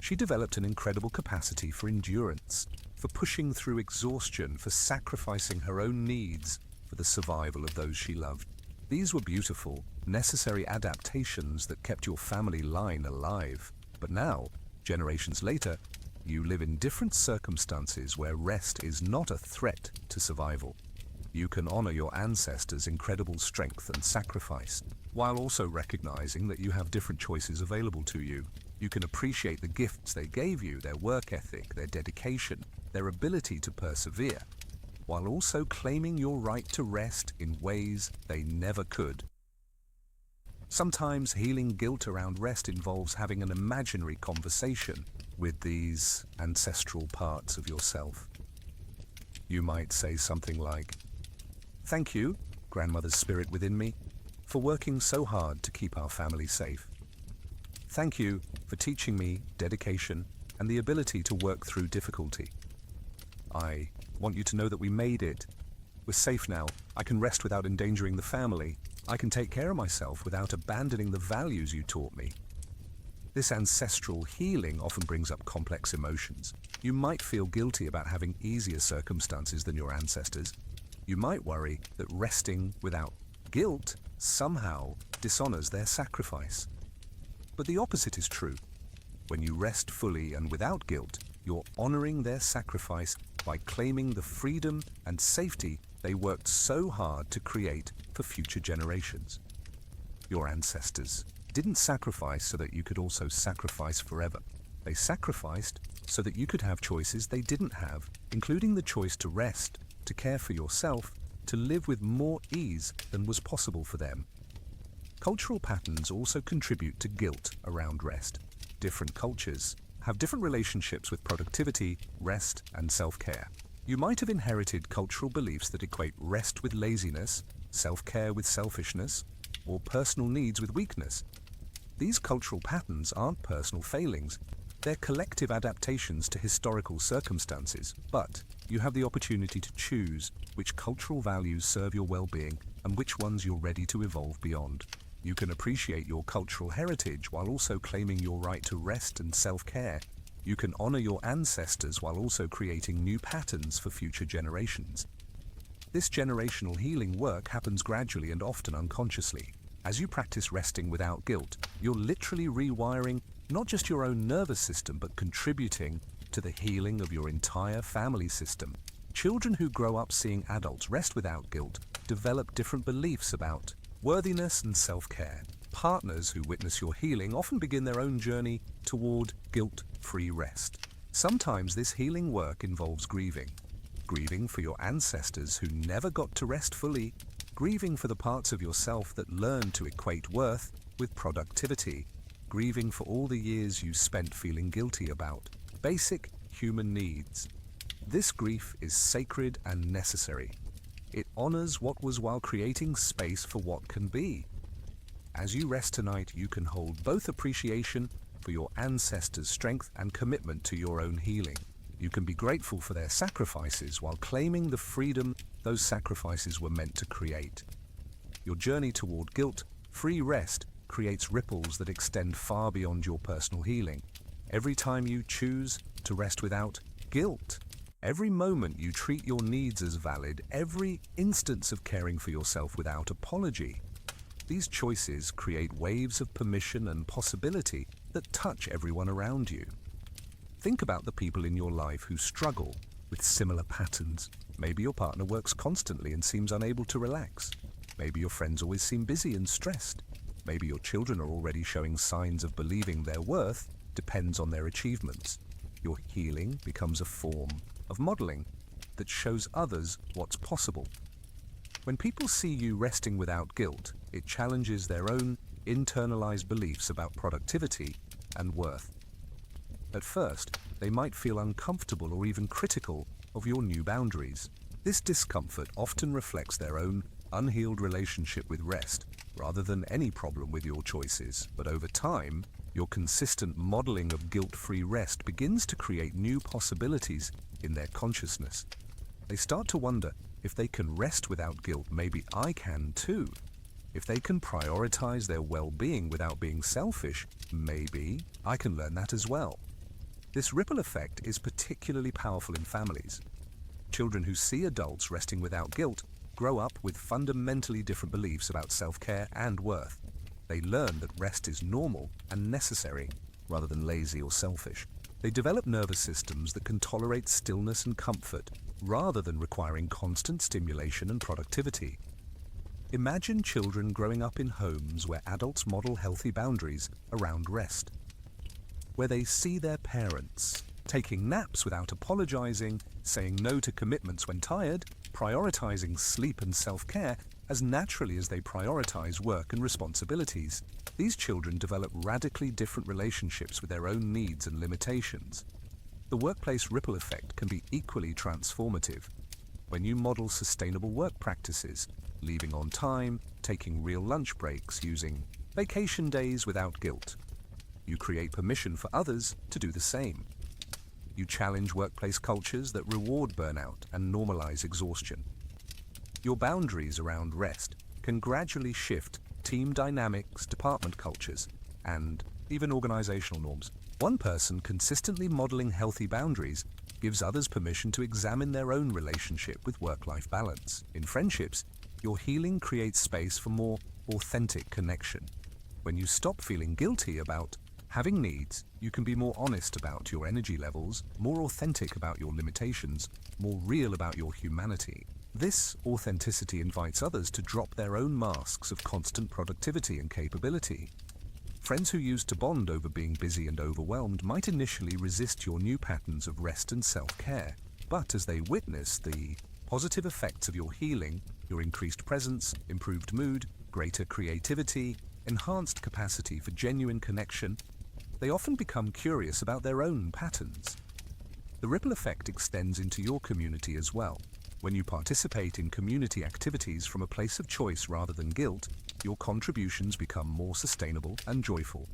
She developed an incredible capacity for endurance, for pushing through exhaustion, for sacrificing her own needs for the survival of those she loved. These were beautiful, necessary adaptations that kept your family line alive. But now, generations later, you live in different circumstances where rest is not a threat to survival. You can honor your ancestors' incredible strength and sacrifice, while also recognizing that you have different choices available to you. You can appreciate the gifts they gave you, their work ethic, their dedication, their ability to persevere, while also claiming your right to rest in ways they never could. Sometimes healing guilt around rest involves having an imaginary conversation with these ancestral parts of yourself. You might say something like, "Thank you, grandmother's spirit within me, for working so hard to keep our family safe. Thank you for teaching me dedication and the ability to work through difficulty. I want you to know that we made it. We're safe now. I can rest without endangering the family. I can take care of myself without abandoning the values you taught me. This ancestral healing often brings up complex emotions. You might feel guilty about having easier circumstances than your ancestors. You might worry that resting without guilt somehow dishonors their sacrifice. But the opposite is true. When you rest fully and without guilt, you're honoring their sacrifice by claiming the freedom and safety they worked so hard to create for future generations. Your ancestors didn't sacrifice so that you could also sacrifice forever. They sacrificed so that you could have choices they didn't have, including the choice to rest, to care for yourself, to live with more ease than was possible for them. Cultural patterns also contribute to guilt around rest. Different cultures have different relationships with productivity, rest, and self-care. You might have inherited cultural beliefs that equate rest with laziness, self-care with selfishness, or personal needs with weakness. These cultural patterns aren't personal failings. They're collective adaptations to historical circumstances, but you have the opportunity to choose which cultural values serve your well-being and which ones you're ready to evolve beyond. You can appreciate your cultural heritage while also claiming your right to rest and self-care. You can honor your ancestors while also creating new patterns for future generations. This generational healing work happens gradually and often unconsciously. As you practice resting without guilt, you're literally rewiring not just your own nervous system, but contributing to the healing of your entire family system. Children who grow up seeing adults rest without guilt develop different beliefs about worthiness and self-care. Partners who witness your healing often begin their own journey toward guilt-free rest. Sometimes this healing work involves grieving. Grieving for your ancestors who never got to rest fully. Grieving for the parts of yourself that learned to equate worth with productivity. Grieving for all the years you spent feeling guilty about basic human needs. This grief is sacred and necessary. It honors what was while creating space for what can be. As you rest tonight, you can hold both appreciation for your ancestors' strength and commitment to your own healing. You can be grateful for their sacrifices while claiming the freedom those sacrifices were meant to create. Your journey toward guilt-free rest creates ripples that extend far beyond your personal healing. Every time you choose to rest without guilt, every moment you treat your needs as valid, every instance of caring for yourself without apology, these choices create waves of permission and possibility that touch everyone around you. Think about the people in your life who struggle with similar patterns. Maybe your partner works constantly and seems unable to relax. Maybe your friends always seem busy and stressed. Maybe your children are already showing signs of believing their worth depends on their achievements. Your healing becomes a form of modeling that shows others what's possible. When people see you resting without guilt, it challenges their own internalized beliefs about productivity and worth. At first, they might feel uncomfortable or even critical of your new boundaries. This discomfort often reflects their own unhealed relationship with rest, rather than any problem with your choices. But over time, your consistent modeling of guilt-free rest begins to create new possibilities in their consciousness. They start to wonder, if they can rest without guilt, maybe I can too. If they can prioritize their well-being without being selfish, maybe I can learn that as well. This ripple effect is particularly powerful in families. Children who see adults resting without guilt grow up with fundamentally different beliefs about self-care and worth. They learn that rest is normal and necessary, rather than lazy or selfish. They develop nervous systems that can tolerate stillness and comfort, rather than requiring constant stimulation and productivity. Imagine children growing up in homes where adults model healthy boundaries around rest, where they see their parents taking naps without apologizing, saying no to commitments when tired, prioritizing sleep and self-care as naturally as they prioritize work and responsibilities. These children develop radically different relationships with their own needs and limitations. The workplace ripple effect can be equally transformative. When you model sustainable work practices, leaving on time, taking real lunch breaks, using vacation days without guilt, You create permission for others to do the same. You challenge workplace cultures that reward burnout and normalize exhaustion. Your boundaries around rest can gradually shift team dynamics, department cultures, and even organizational norms. One person consistently modeling healthy boundaries gives others permission to examine their own relationship with work-life balance. In friendships, your healing creates space for more authentic connection. When you stop feeling guilty about having needs, you can be more honest about your energy levels, more authentic about your limitations, more real about your humanity. This authenticity invites others to drop their own masks of constant productivity and capability. Friends who used to bond over being busy and overwhelmed might initially resist your new patterns of rest and self-care, but as they witness the positive effects of your healing, your increased presence, improved mood, greater creativity, enhanced capacity for genuine connection, they often become curious about their own patterns. The ripple effect extends into your community as well. When you participate in community activities from a place of choice rather than guilt, your contributions become more sustainable and joyful.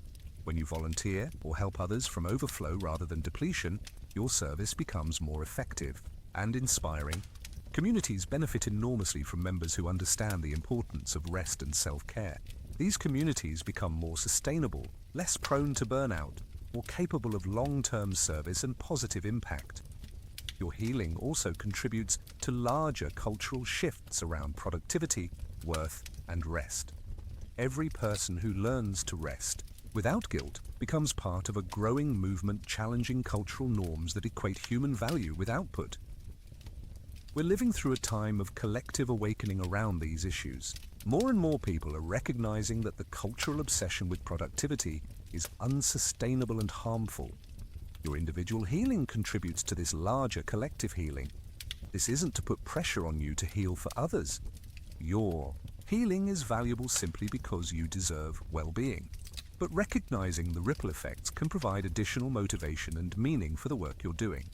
When you volunteer or help others from overflow rather than depletion, your service becomes more effective and inspiring. Communities benefit enormously from members who understand the importance of rest and self-care. These communities become more sustainable, less prone to burnout, more capable of long-term service and positive impact. Your healing also contributes to larger cultural shifts around productivity, worth, and rest. Every person who learns to rest without guilt becomes part of a growing movement challenging cultural norms that equate human value with output. We're living through a time of collective awakening around these issues. More and more people are recognizing that the cultural obsession with productivity is unsustainable and harmful. Your individual healing contributes to this larger collective healing. This isn't to put pressure on you to heal for others. Your healing is valuable simply because you deserve well-being. But recognizing the ripple effects can provide additional motivation and meaning for the work you're doing.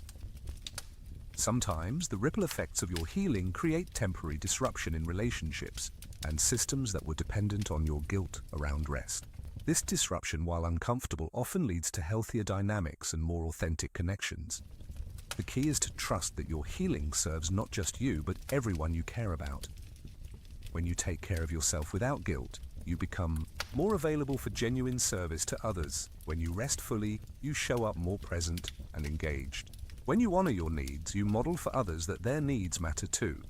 Sometimes the ripple effects of your healing create temporary disruption in relationships and systems that were dependent on your guilt around rest. This disruption, while uncomfortable, often leads to healthier dynamics and more authentic connections. The key is to trust that your healing serves not just you, but everyone you care about. When you take care of yourself without guilt, you become more available for genuine service to others. When you rest fully, you show up more present and engaged. When you honor your needs, you model for others that their needs matter too.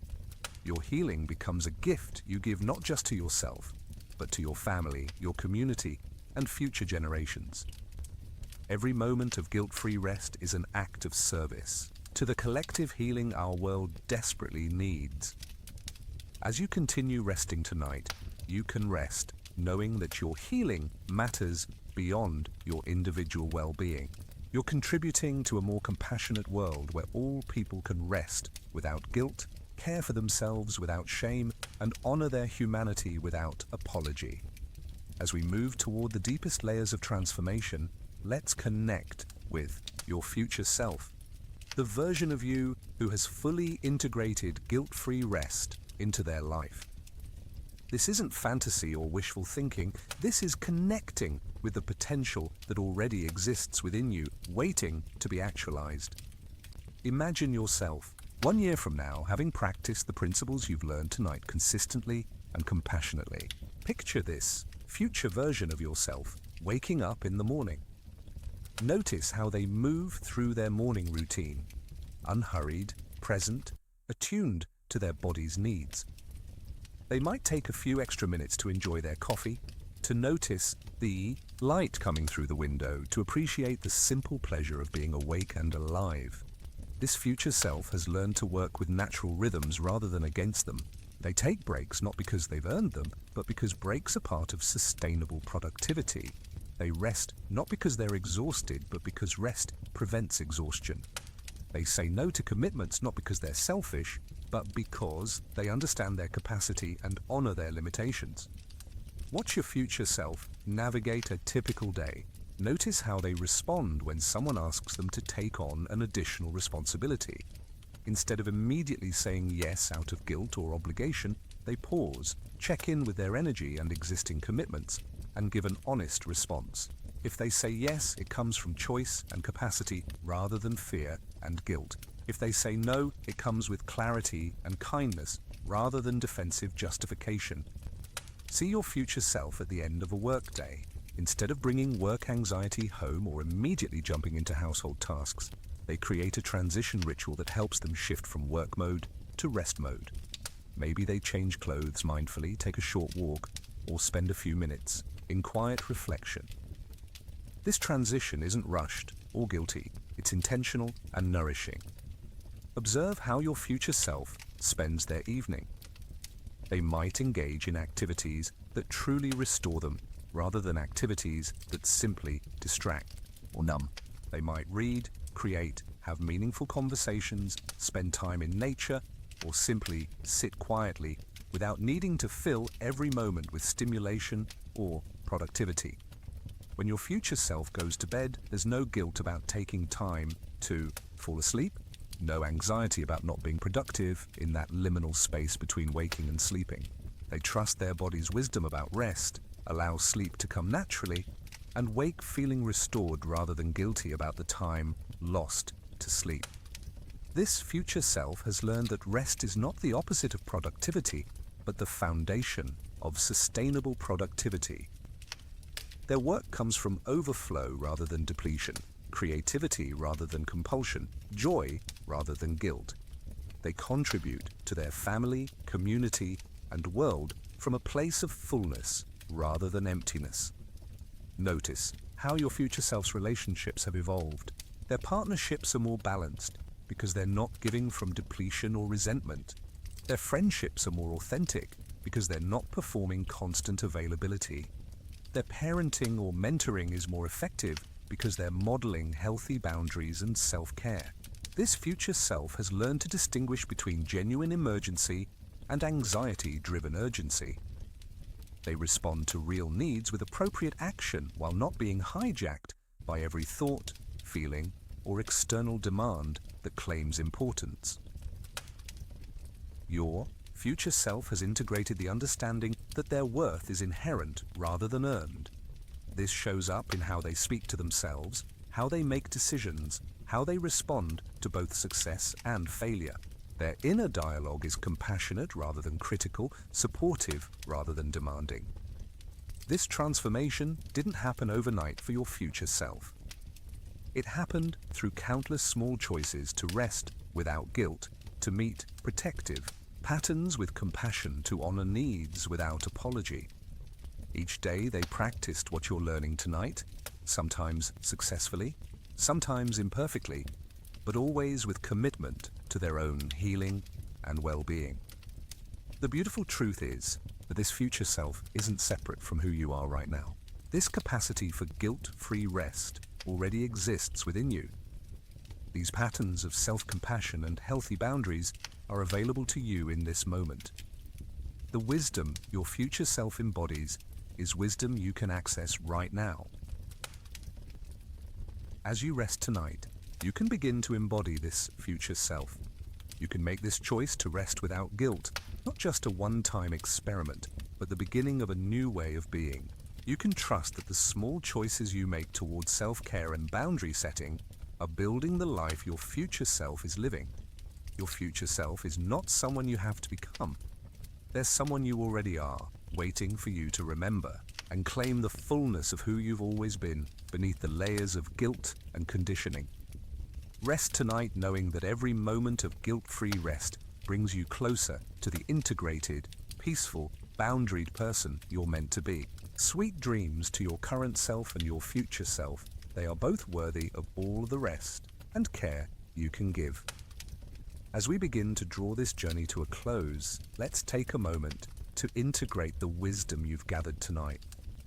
Your healing becomes a gift you give not just to yourself, but to your family, your community, and future generations. Every moment of guilt-free rest is an act of service to the collective healing our world desperately needs. As you continue resting tonight, you can rest knowing that your healing matters beyond your individual well-being. You're contributing to a more compassionate world where all people can rest without guilt, care for themselves without shame, and honor their humanity without apology. As we move toward the deepest layers of transformation, let's connect with your future self, the version of you who has fully integrated guilt-free rest into their life. This isn't fantasy or wishful thinking. This is connecting with the potential that already exists within you, waiting to be actualized. Imagine yourself 1 year from now having practiced the principles you've learned tonight consistently and compassionately. Picture this future version of yourself waking up in the morning. Notice how they move through their morning routine, unhurried, present, attuned to their body's needs. They might take a few extra minutes to enjoy their coffee, to notice the light coming through the window, to appreciate the simple pleasure of being awake and alive. This future self has learned to work with natural rhythms rather than against them. They take breaks not because they've earned them, but because breaks are part of sustainable productivity. They rest not because they're exhausted, but because rest prevents exhaustion. They say no to commitments not because they're selfish, but because they understand their capacity and honor their limitations. Watch your future self navigate a typical day. Notice how they respond when someone asks them to take on an additional responsibility. Instead of immediately saying yes out of guilt or obligation, they pause, check in with their energy and existing commitments, and give an honest response. If they say yes, it comes from choice and capacity rather than fear and guilt. If they say no, it comes with clarity and kindness rather than defensive justification. See your future self at the end of a workday. Instead of bringing work anxiety home or immediately jumping into household tasks, they create a transition ritual that helps them shift from work mode to rest mode. Maybe they change clothes mindfully, take a short walk, or spend a few minutes in quiet reflection. This transition isn't rushed or guilty, it's intentional and nourishing. Observe how your future self spends their evening. They might engage in activities that truly restore them rather than activities that simply distract or numb. They might read, create, have meaningful conversations, spend time in nature, or simply sit quietly without needing to fill every moment with stimulation or productivity. When your future self goes to bed, there's no guilt about taking time to fall asleep, no anxiety about not being productive in that liminal space between waking and sleeping. They trust their body's wisdom about rest, allow sleep to come naturally, and wake feeling restored rather than guilty about the time lost to sleep. This future self has learned that rest is not the opposite of productivity, but the foundation of sustainable productivity. Their work comes from overflow rather than depletion, creativity rather than compulsion, joy rather than guilt. They contribute to their family, community, and world from a place of fullness rather than emptiness. Notice how your future self's relationships have evolved. Their partnerships are more balanced because they're not giving from depletion or resentment. Their friendships are more authentic because they're not performing constant availability. Their parenting or mentoring is more effective because they're modeling healthy boundaries and self-care. This future self has learned to distinguish between genuine emergency and anxiety-driven urgency. They respond to real needs with appropriate action while not being hijacked by every thought, feeling, or external demand that claims importance. Your future self has integrated the understanding that their worth is inherent rather than earned. This shows up in how they speak to themselves, how they make decisions, how they respond to both success and failure. Their inner dialogue is compassionate rather than critical, supportive rather than demanding. This transformation didn't happen overnight for your future self. It happened through countless small choices to rest without guilt, to meet protective patterns with compassion, to honor needs without apology. Each day they practiced what you're learning tonight, sometimes successfully, sometimes imperfectly, but always with commitment to their own healing and well-being. The beautiful truth is that this future self isn't separate from who you are right now. This capacity for guilt-free rest already exists within you. These patterns of self-compassion and healthy boundaries are available to you in this moment. The wisdom your future self embodies is wisdom you can access right now. As you rest tonight, you can begin to embody this future self. You can make this choice to rest without guilt, not just a one-time experiment, but the beginning of a new way of being. You can trust that the small choices you make towards self-care and boundary setting are building the life your future self is living. Your future self is not someone you have to become. They're someone you already are, waiting for you to remember and claim the fullness of who you've always been beneath the layers of guilt and conditioning. Rest tonight knowing that every moment of guilt-free rest brings you closer to the integrated, peaceful, boundaried person you're meant to be. Sweet dreams to your current self and your future self. They are both worthy of all the rest and care you can give. As we begin to draw this journey to a close, let's take a moment to integrate the wisdom you've gathered tonight.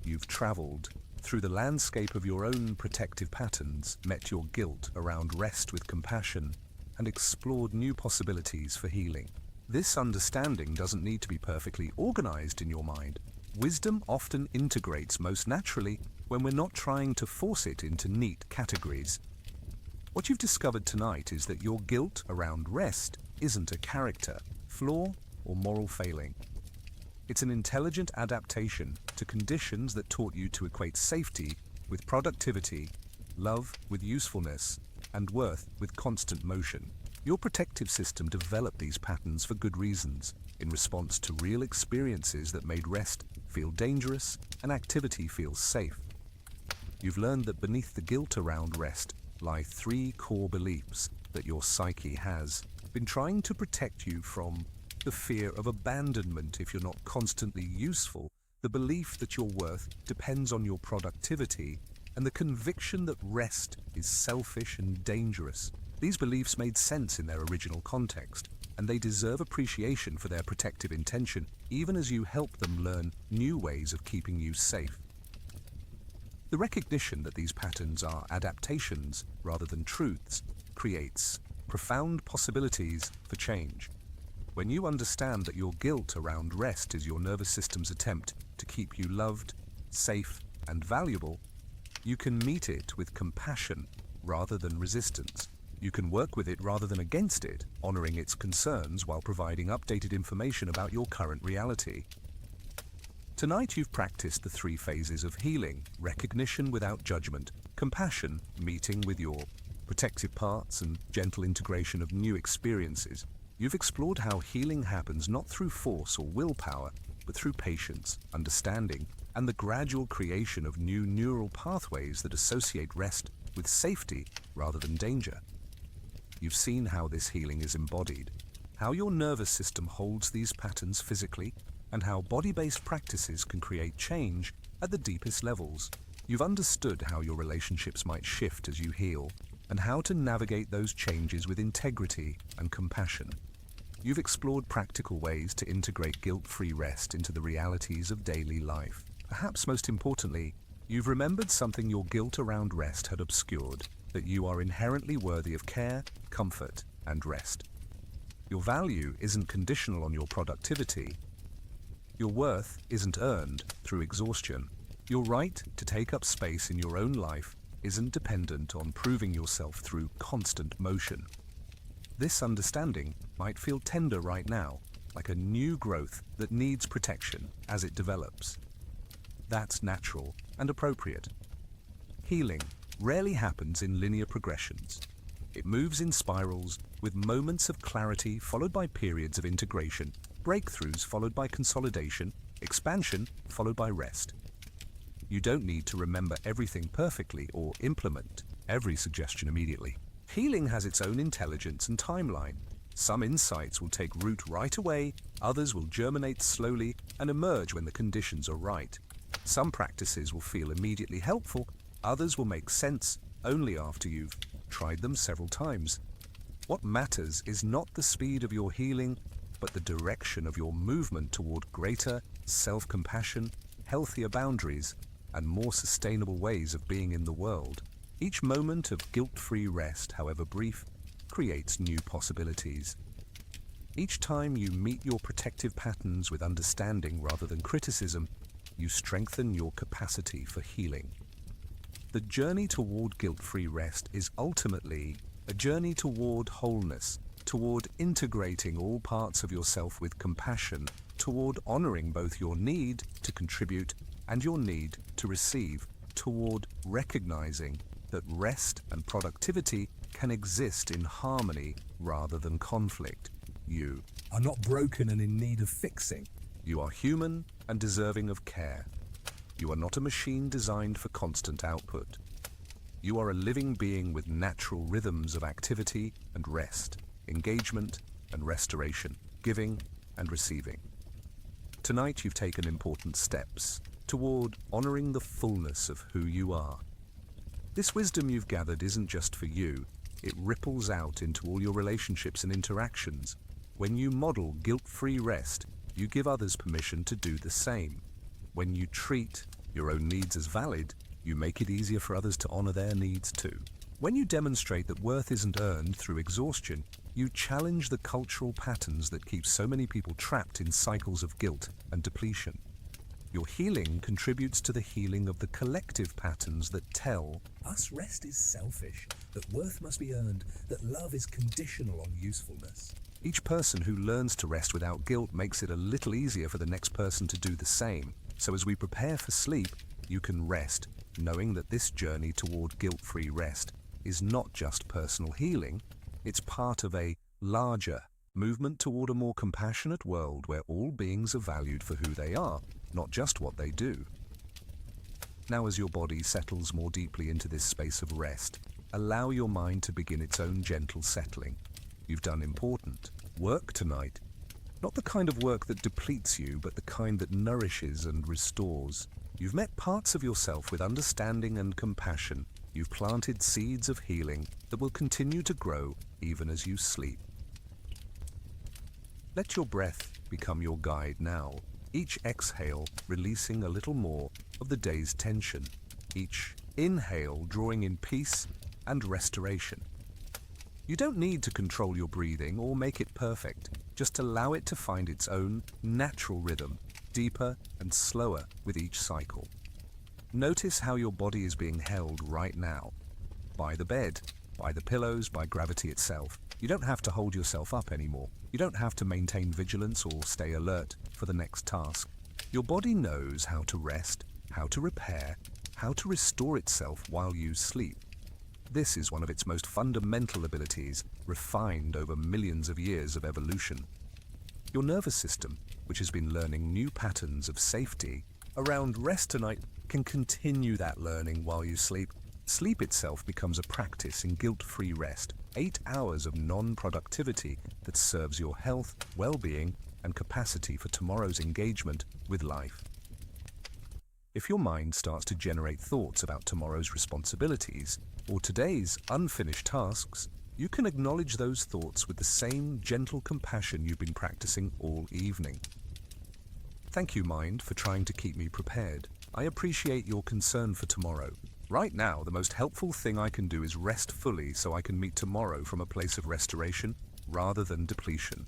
You've traveled through the landscape of your own protective patterns, met your guilt around rest with compassion, and explored new possibilities for healing. This understanding doesn't need to be perfectly organized in your mind. Wisdom often integrates most naturally when we're not trying to force it into neat categories. What you've discovered tonight is that your guilt around rest isn't a character, flaw, or moral failing. It's an intelligent adaptation to conditions that taught you to equate safety with productivity, love with usefulness, and worth with constant motion. Your protective system developed these patterns for good reasons, in response to real experiences that made rest feel dangerous and activity feel safe. You've learned that beneath the guilt around rest lie 3 core beliefs that your psyche has been trying to protect you from: the fear of abandonment if you're not constantly useful, the belief that your worth depends on your productivity, and the conviction that rest is selfish and dangerous. These beliefs made sense in their original context, and they deserve appreciation for their protective intention, even as you help them learn new ways of keeping you safe. The recognition that these patterns are adaptations rather than truths creates profound possibilities for change. When you understand that your guilt around rest is your nervous system's attempt to keep you loved, safe, and valuable, you can meet it with compassion rather than resistance. You can work with it rather than against it, honoring its concerns while providing updated information about your current reality. Tonight you've practiced the 3 phases of healing: recognition without judgment, compassion, meeting with your protective parts, and gentle integration of new experiences. You've explored how healing happens not through force or willpower, but through patience, understanding, and the gradual creation of new neural pathways that associate rest with safety rather than danger. You've seen how this healing is embodied, how your nervous system holds these patterns physically, and how body-based practices can create change at the deepest levels. You've understood how your relationships might shift as you heal, and how to navigate those changes with integrity and compassion. You've explored practical ways to integrate guilt-free rest into the realities of daily life. Perhaps most importantly, you've remembered something your guilt around rest had obscured: that you are inherently worthy of care, comfort, and rest. Your value isn't conditional on your productivity. Your worth isn't earned through exhaustion. Your right to take up space in your own life isn't dependent on proving yourself through constant motion. This understanding might feel tender right now, like a new growth that needs protection as it develops. That's natural and appropriate. Healing rarely happens in linear progressions. It moves in spirals, with moments of clarity followed by periods of integration, breakthroughs followed by consolidation, expansion followed by rest. You don't need to remember everything perfectly or implement every suggestion immediately. Healing has its own intelligence and timeline. Some insights will take root right away, others will germinate slowly and emerge when the conditions are right. Some practices will feel immediately helpful, others will make sense only after you've tried them several times. What matters is not the speed of your healing, but the direction of your movement toward greater self-compassion, healthier boundaries, and more sustainable ways of being in the world. Each moment of guilt-free rest, however brief, creates new possibilities. Each time you meet your protective patterns with understanding rather than criticism, you strengthen your capacity for healing. The journey toward guilt-free rest is ultimately a journey toward wholeness, toward integrating all parts of yourself with compassion, toward honoring both your need to contribute and your need to receive, toward recognizing that rest and productivity can exist in harmony rather than conflict. You Are not broken and in need of fixing. You are human and deserving of care. You are not a machine designed for constant output. You are a living being with natural rhythms of activity and rest, engagement and restoration, giving and receiving. Tonight you've taken important steps toward honoring the fullness of who you are. This wisdom you've gathered isn't just for you, it ripples out into all your relationships and interactions. When you model guilt-free rest, you give others permission to do the same. When you treat your own needs as valid, you make it easier for others to honor their needs too. When you demonstrate that worth isn't earned through exhaustion, you challenge the cultural patterns that keep so many people trapped in cycles of guilt and depletion. Your healing contributes to the healing of the collective patterns that tell Us rest is selfish, that worth must be earned, that love is conditional on usefulness. each person who learns to rest without guilt makes it a little easier for the next person to do the same. So as we prepare for sleep, you can rest knowing that this journey toward guilt-free rest is not just personal healing, it's part of a larger movement toward a more compassionate world where all beings are valued for who they are, not just what they do. Now, as your body settles more deeply into this space of rest, allow your mind to begin its own gentle settling. You've done important work tonight. Not the kind of work that depletes you, but the kind that nourishes and restores. You've met parts of yourself with understanding and compassion. You've planted seeds of healing that will continue to grow even as you sleep. Let your breath become your guide now. Each exhale releasing a little more of the day's tension. Each inhale drawing in peace and restoration. You don't need to control your breathing or make it perfect. Just allow it to find its own natural rhythm, deeper and slower with each cycle. Notice how your body is being held right now. By the bed, by the pillows, by gravity itself. You don't have to hold yourself up anymore. You don't have to maintain vigilance or stay alert for the next task. Your body knows how to rest, how to repair, how to restore itself while you sleep. This is one of its most fundamental abilities, refined over millions of years of evolution. Your nervous system, which has been learning new patterns of safety around rest tonight, can continue that learning while you sleep. Sleep itself becomes a practice in guilt-free rest, 8 hours of non-productivity that serves your health, well-being, and capacity for tomorrow's engagement with life. If your mind starts to generate thoughts about tomorrow's responsibilities or today's unfinished tasks, you can acknowledge those thoughts with the same gentle compassion you've been practicing all evening. Thank you, mind, for trying to keep me prepared. I appreciate your concern for tomorrow. Right now, the most helpful thing I can do is rest fully so I can meet tomorrow from a place of restoration rather than depletion.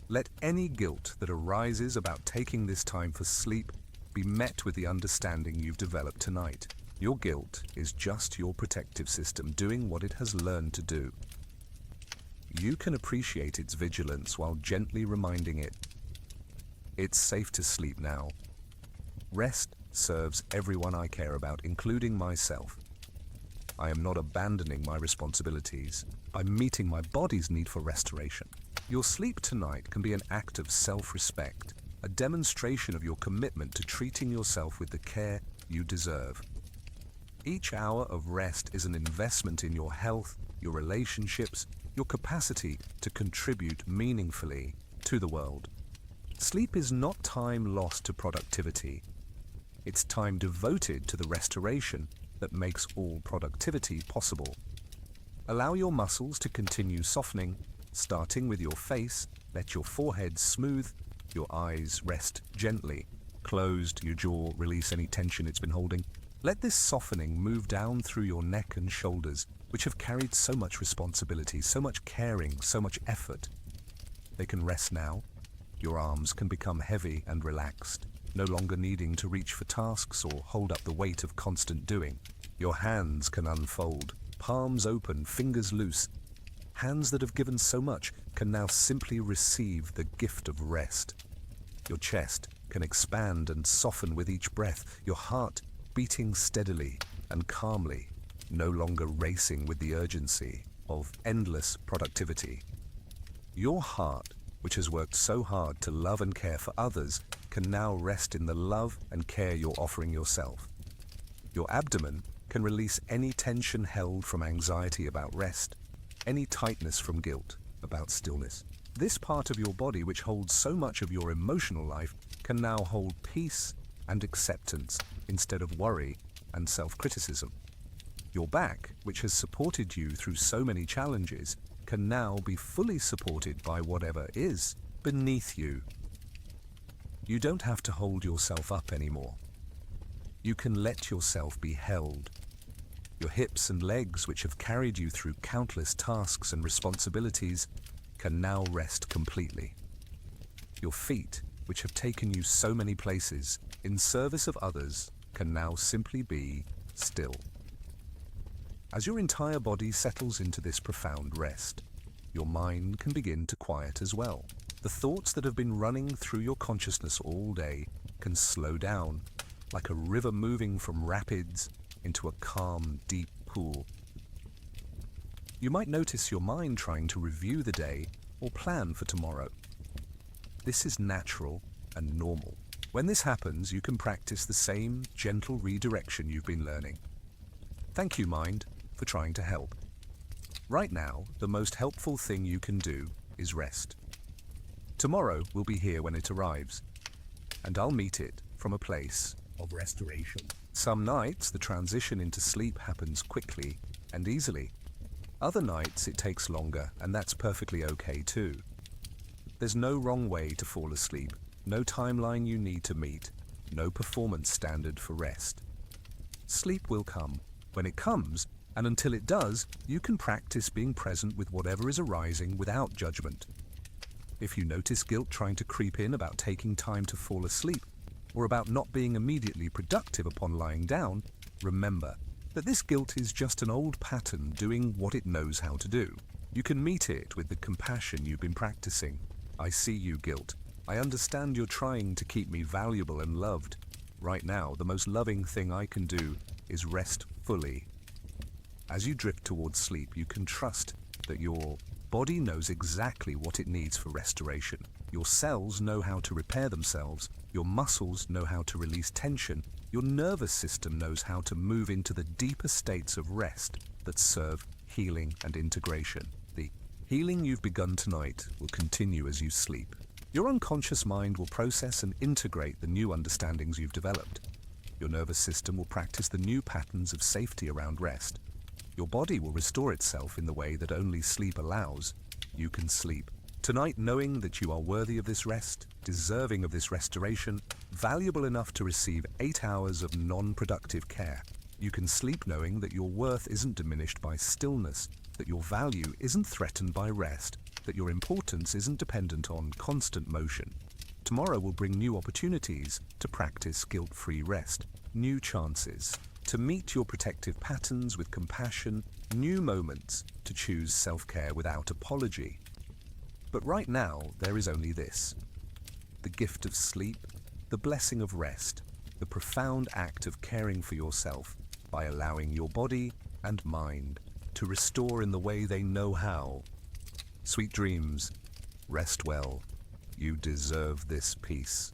Let any guilt that arises about taking this time for sleep be met with the understanding you've developed tonight. Your guilt is just your protective system doing what it has learned to do. You can appreciate its vigilance while gently reminding it, it's safe to sleep now. Rest serves everyone I care about, including myself. I am not abandoning my responsibilities. I'm meeting my body's need for restoration. Your sleep tonight can be an act of self-respect, a demonstration of your commitment to treating yourself with the care you deserve. Each hour of rest is an investment in your health, your relationships, your capacity to contribute meaningfully to the world. Sleep is not time lost to productivity. It's time devoted to the restoration that makes all productivity possible. Allow your muscles to continue softening, starting with your face. Let your forehead smooth, your eyes rest gently. Closed, your jaw release any tension it's been holding. Let this softening move down through your neck and shoulders, which have carried so much responsibility, so much caring, so much effort. They can rest now. Your arms can become heavy and relaxed, no longer needing to reach for tasks or hold up the weight of constant doing. Your hands can unfold, palms open, fingers loose. Hands that have given so much can now simply receive the gift of rest. Your chest can expand and soften with each breath, your heart beating steadily and calmly, no longer racing with the urgency of endless productivity. Your heart, which has worked so hard to love and care for others, can now rest in the love and care you're offering yourself. Your abdomen can release any tension held from anxiety about rest, any tightness from guilt about stillness. This part of your body, which holds so much of your emotional life, can now hold peace and acceptance instead of worry and self-criticism. Your back, which has supported you through so many challenges, can now be fully supported by whatever is beneath you. You don't have to hold yourself up anymore. You can let yourself be held. Your hips and legs, which have carried you through countless tasks and responsibilities, can now rest completely. Your feet, which have taken you so many places in service of others, can now simply be still. As your entire body settles into this profound rest, your mind can begin to quiet as well. The thoughts that have been running through your consciousness all day can slow down, like a river moving from rapids into a calm, deep pool. You might notice your mind trying to review the day or plan for tomorrow. This is natural and normal. When this happens, you can practice the same gentle redirection you've been learning. Thank you, mind, for trying to help. Right now, the most helpful thing you can do is rest. Tomorrow will be here when it arrives, and I'll meet it from a place of restoration. Some nights, the transition into sleep happens quickly and easily. Other nights, it takes longer, and that's perfectly okay too. There's no wrong way to fall asleep, no timeline you need to meet, no performance standard for rest. Sleep will come. When it comes, and until it does, you can practice being present with whatever is arising without judgment. If you notice guilt trying to creep in about taking time to fall asleep, or about not being immediately productive upon lying down, remember that this guilt is just an old pattern doing what it knows how to do. You can meet it with the compassion you've been practicing. I see you, guilt. I understand you're trying to keep me valuable and loved. Right now, the most loving thing I can do is rest fully. As you drift towards sleep, you can trust that your body knows exactly what it needs for restoration. Your cells know how to repair themselves. Your muscles know how to release tension. Your nervous system knows how to move into the deeper states of rest that serve healing and integration. The healing you've begun tonight will continue as you sleep. Your unconscious mind will process and integrate the new understandings you've developed. Your nervous system will practice the new patterns of safety around rest. Your body will restore itself in the way that only sleep allows. You can sleep tonight knowing that you are worthy of this rest, deserving of this restoration, valuable enough to receive 8 hours of non-productive care. You can sleep knowing that your worth isn't diminished by stillness, that your value isn't threatened by rest, that your importance isn't dependent on constant motion. Tomorrow will bring new opportunities to practice guilt-free rest, new chances to meet your protective patterns with compassion, new moments to choose self-care without apology. But right now, there is only this: the gift of sleep, the blessing of rest, the profound act of caring for yourself by allowing your body and mind to restore in the way they know how. Sweet dreams, rest well. You deserve this peace.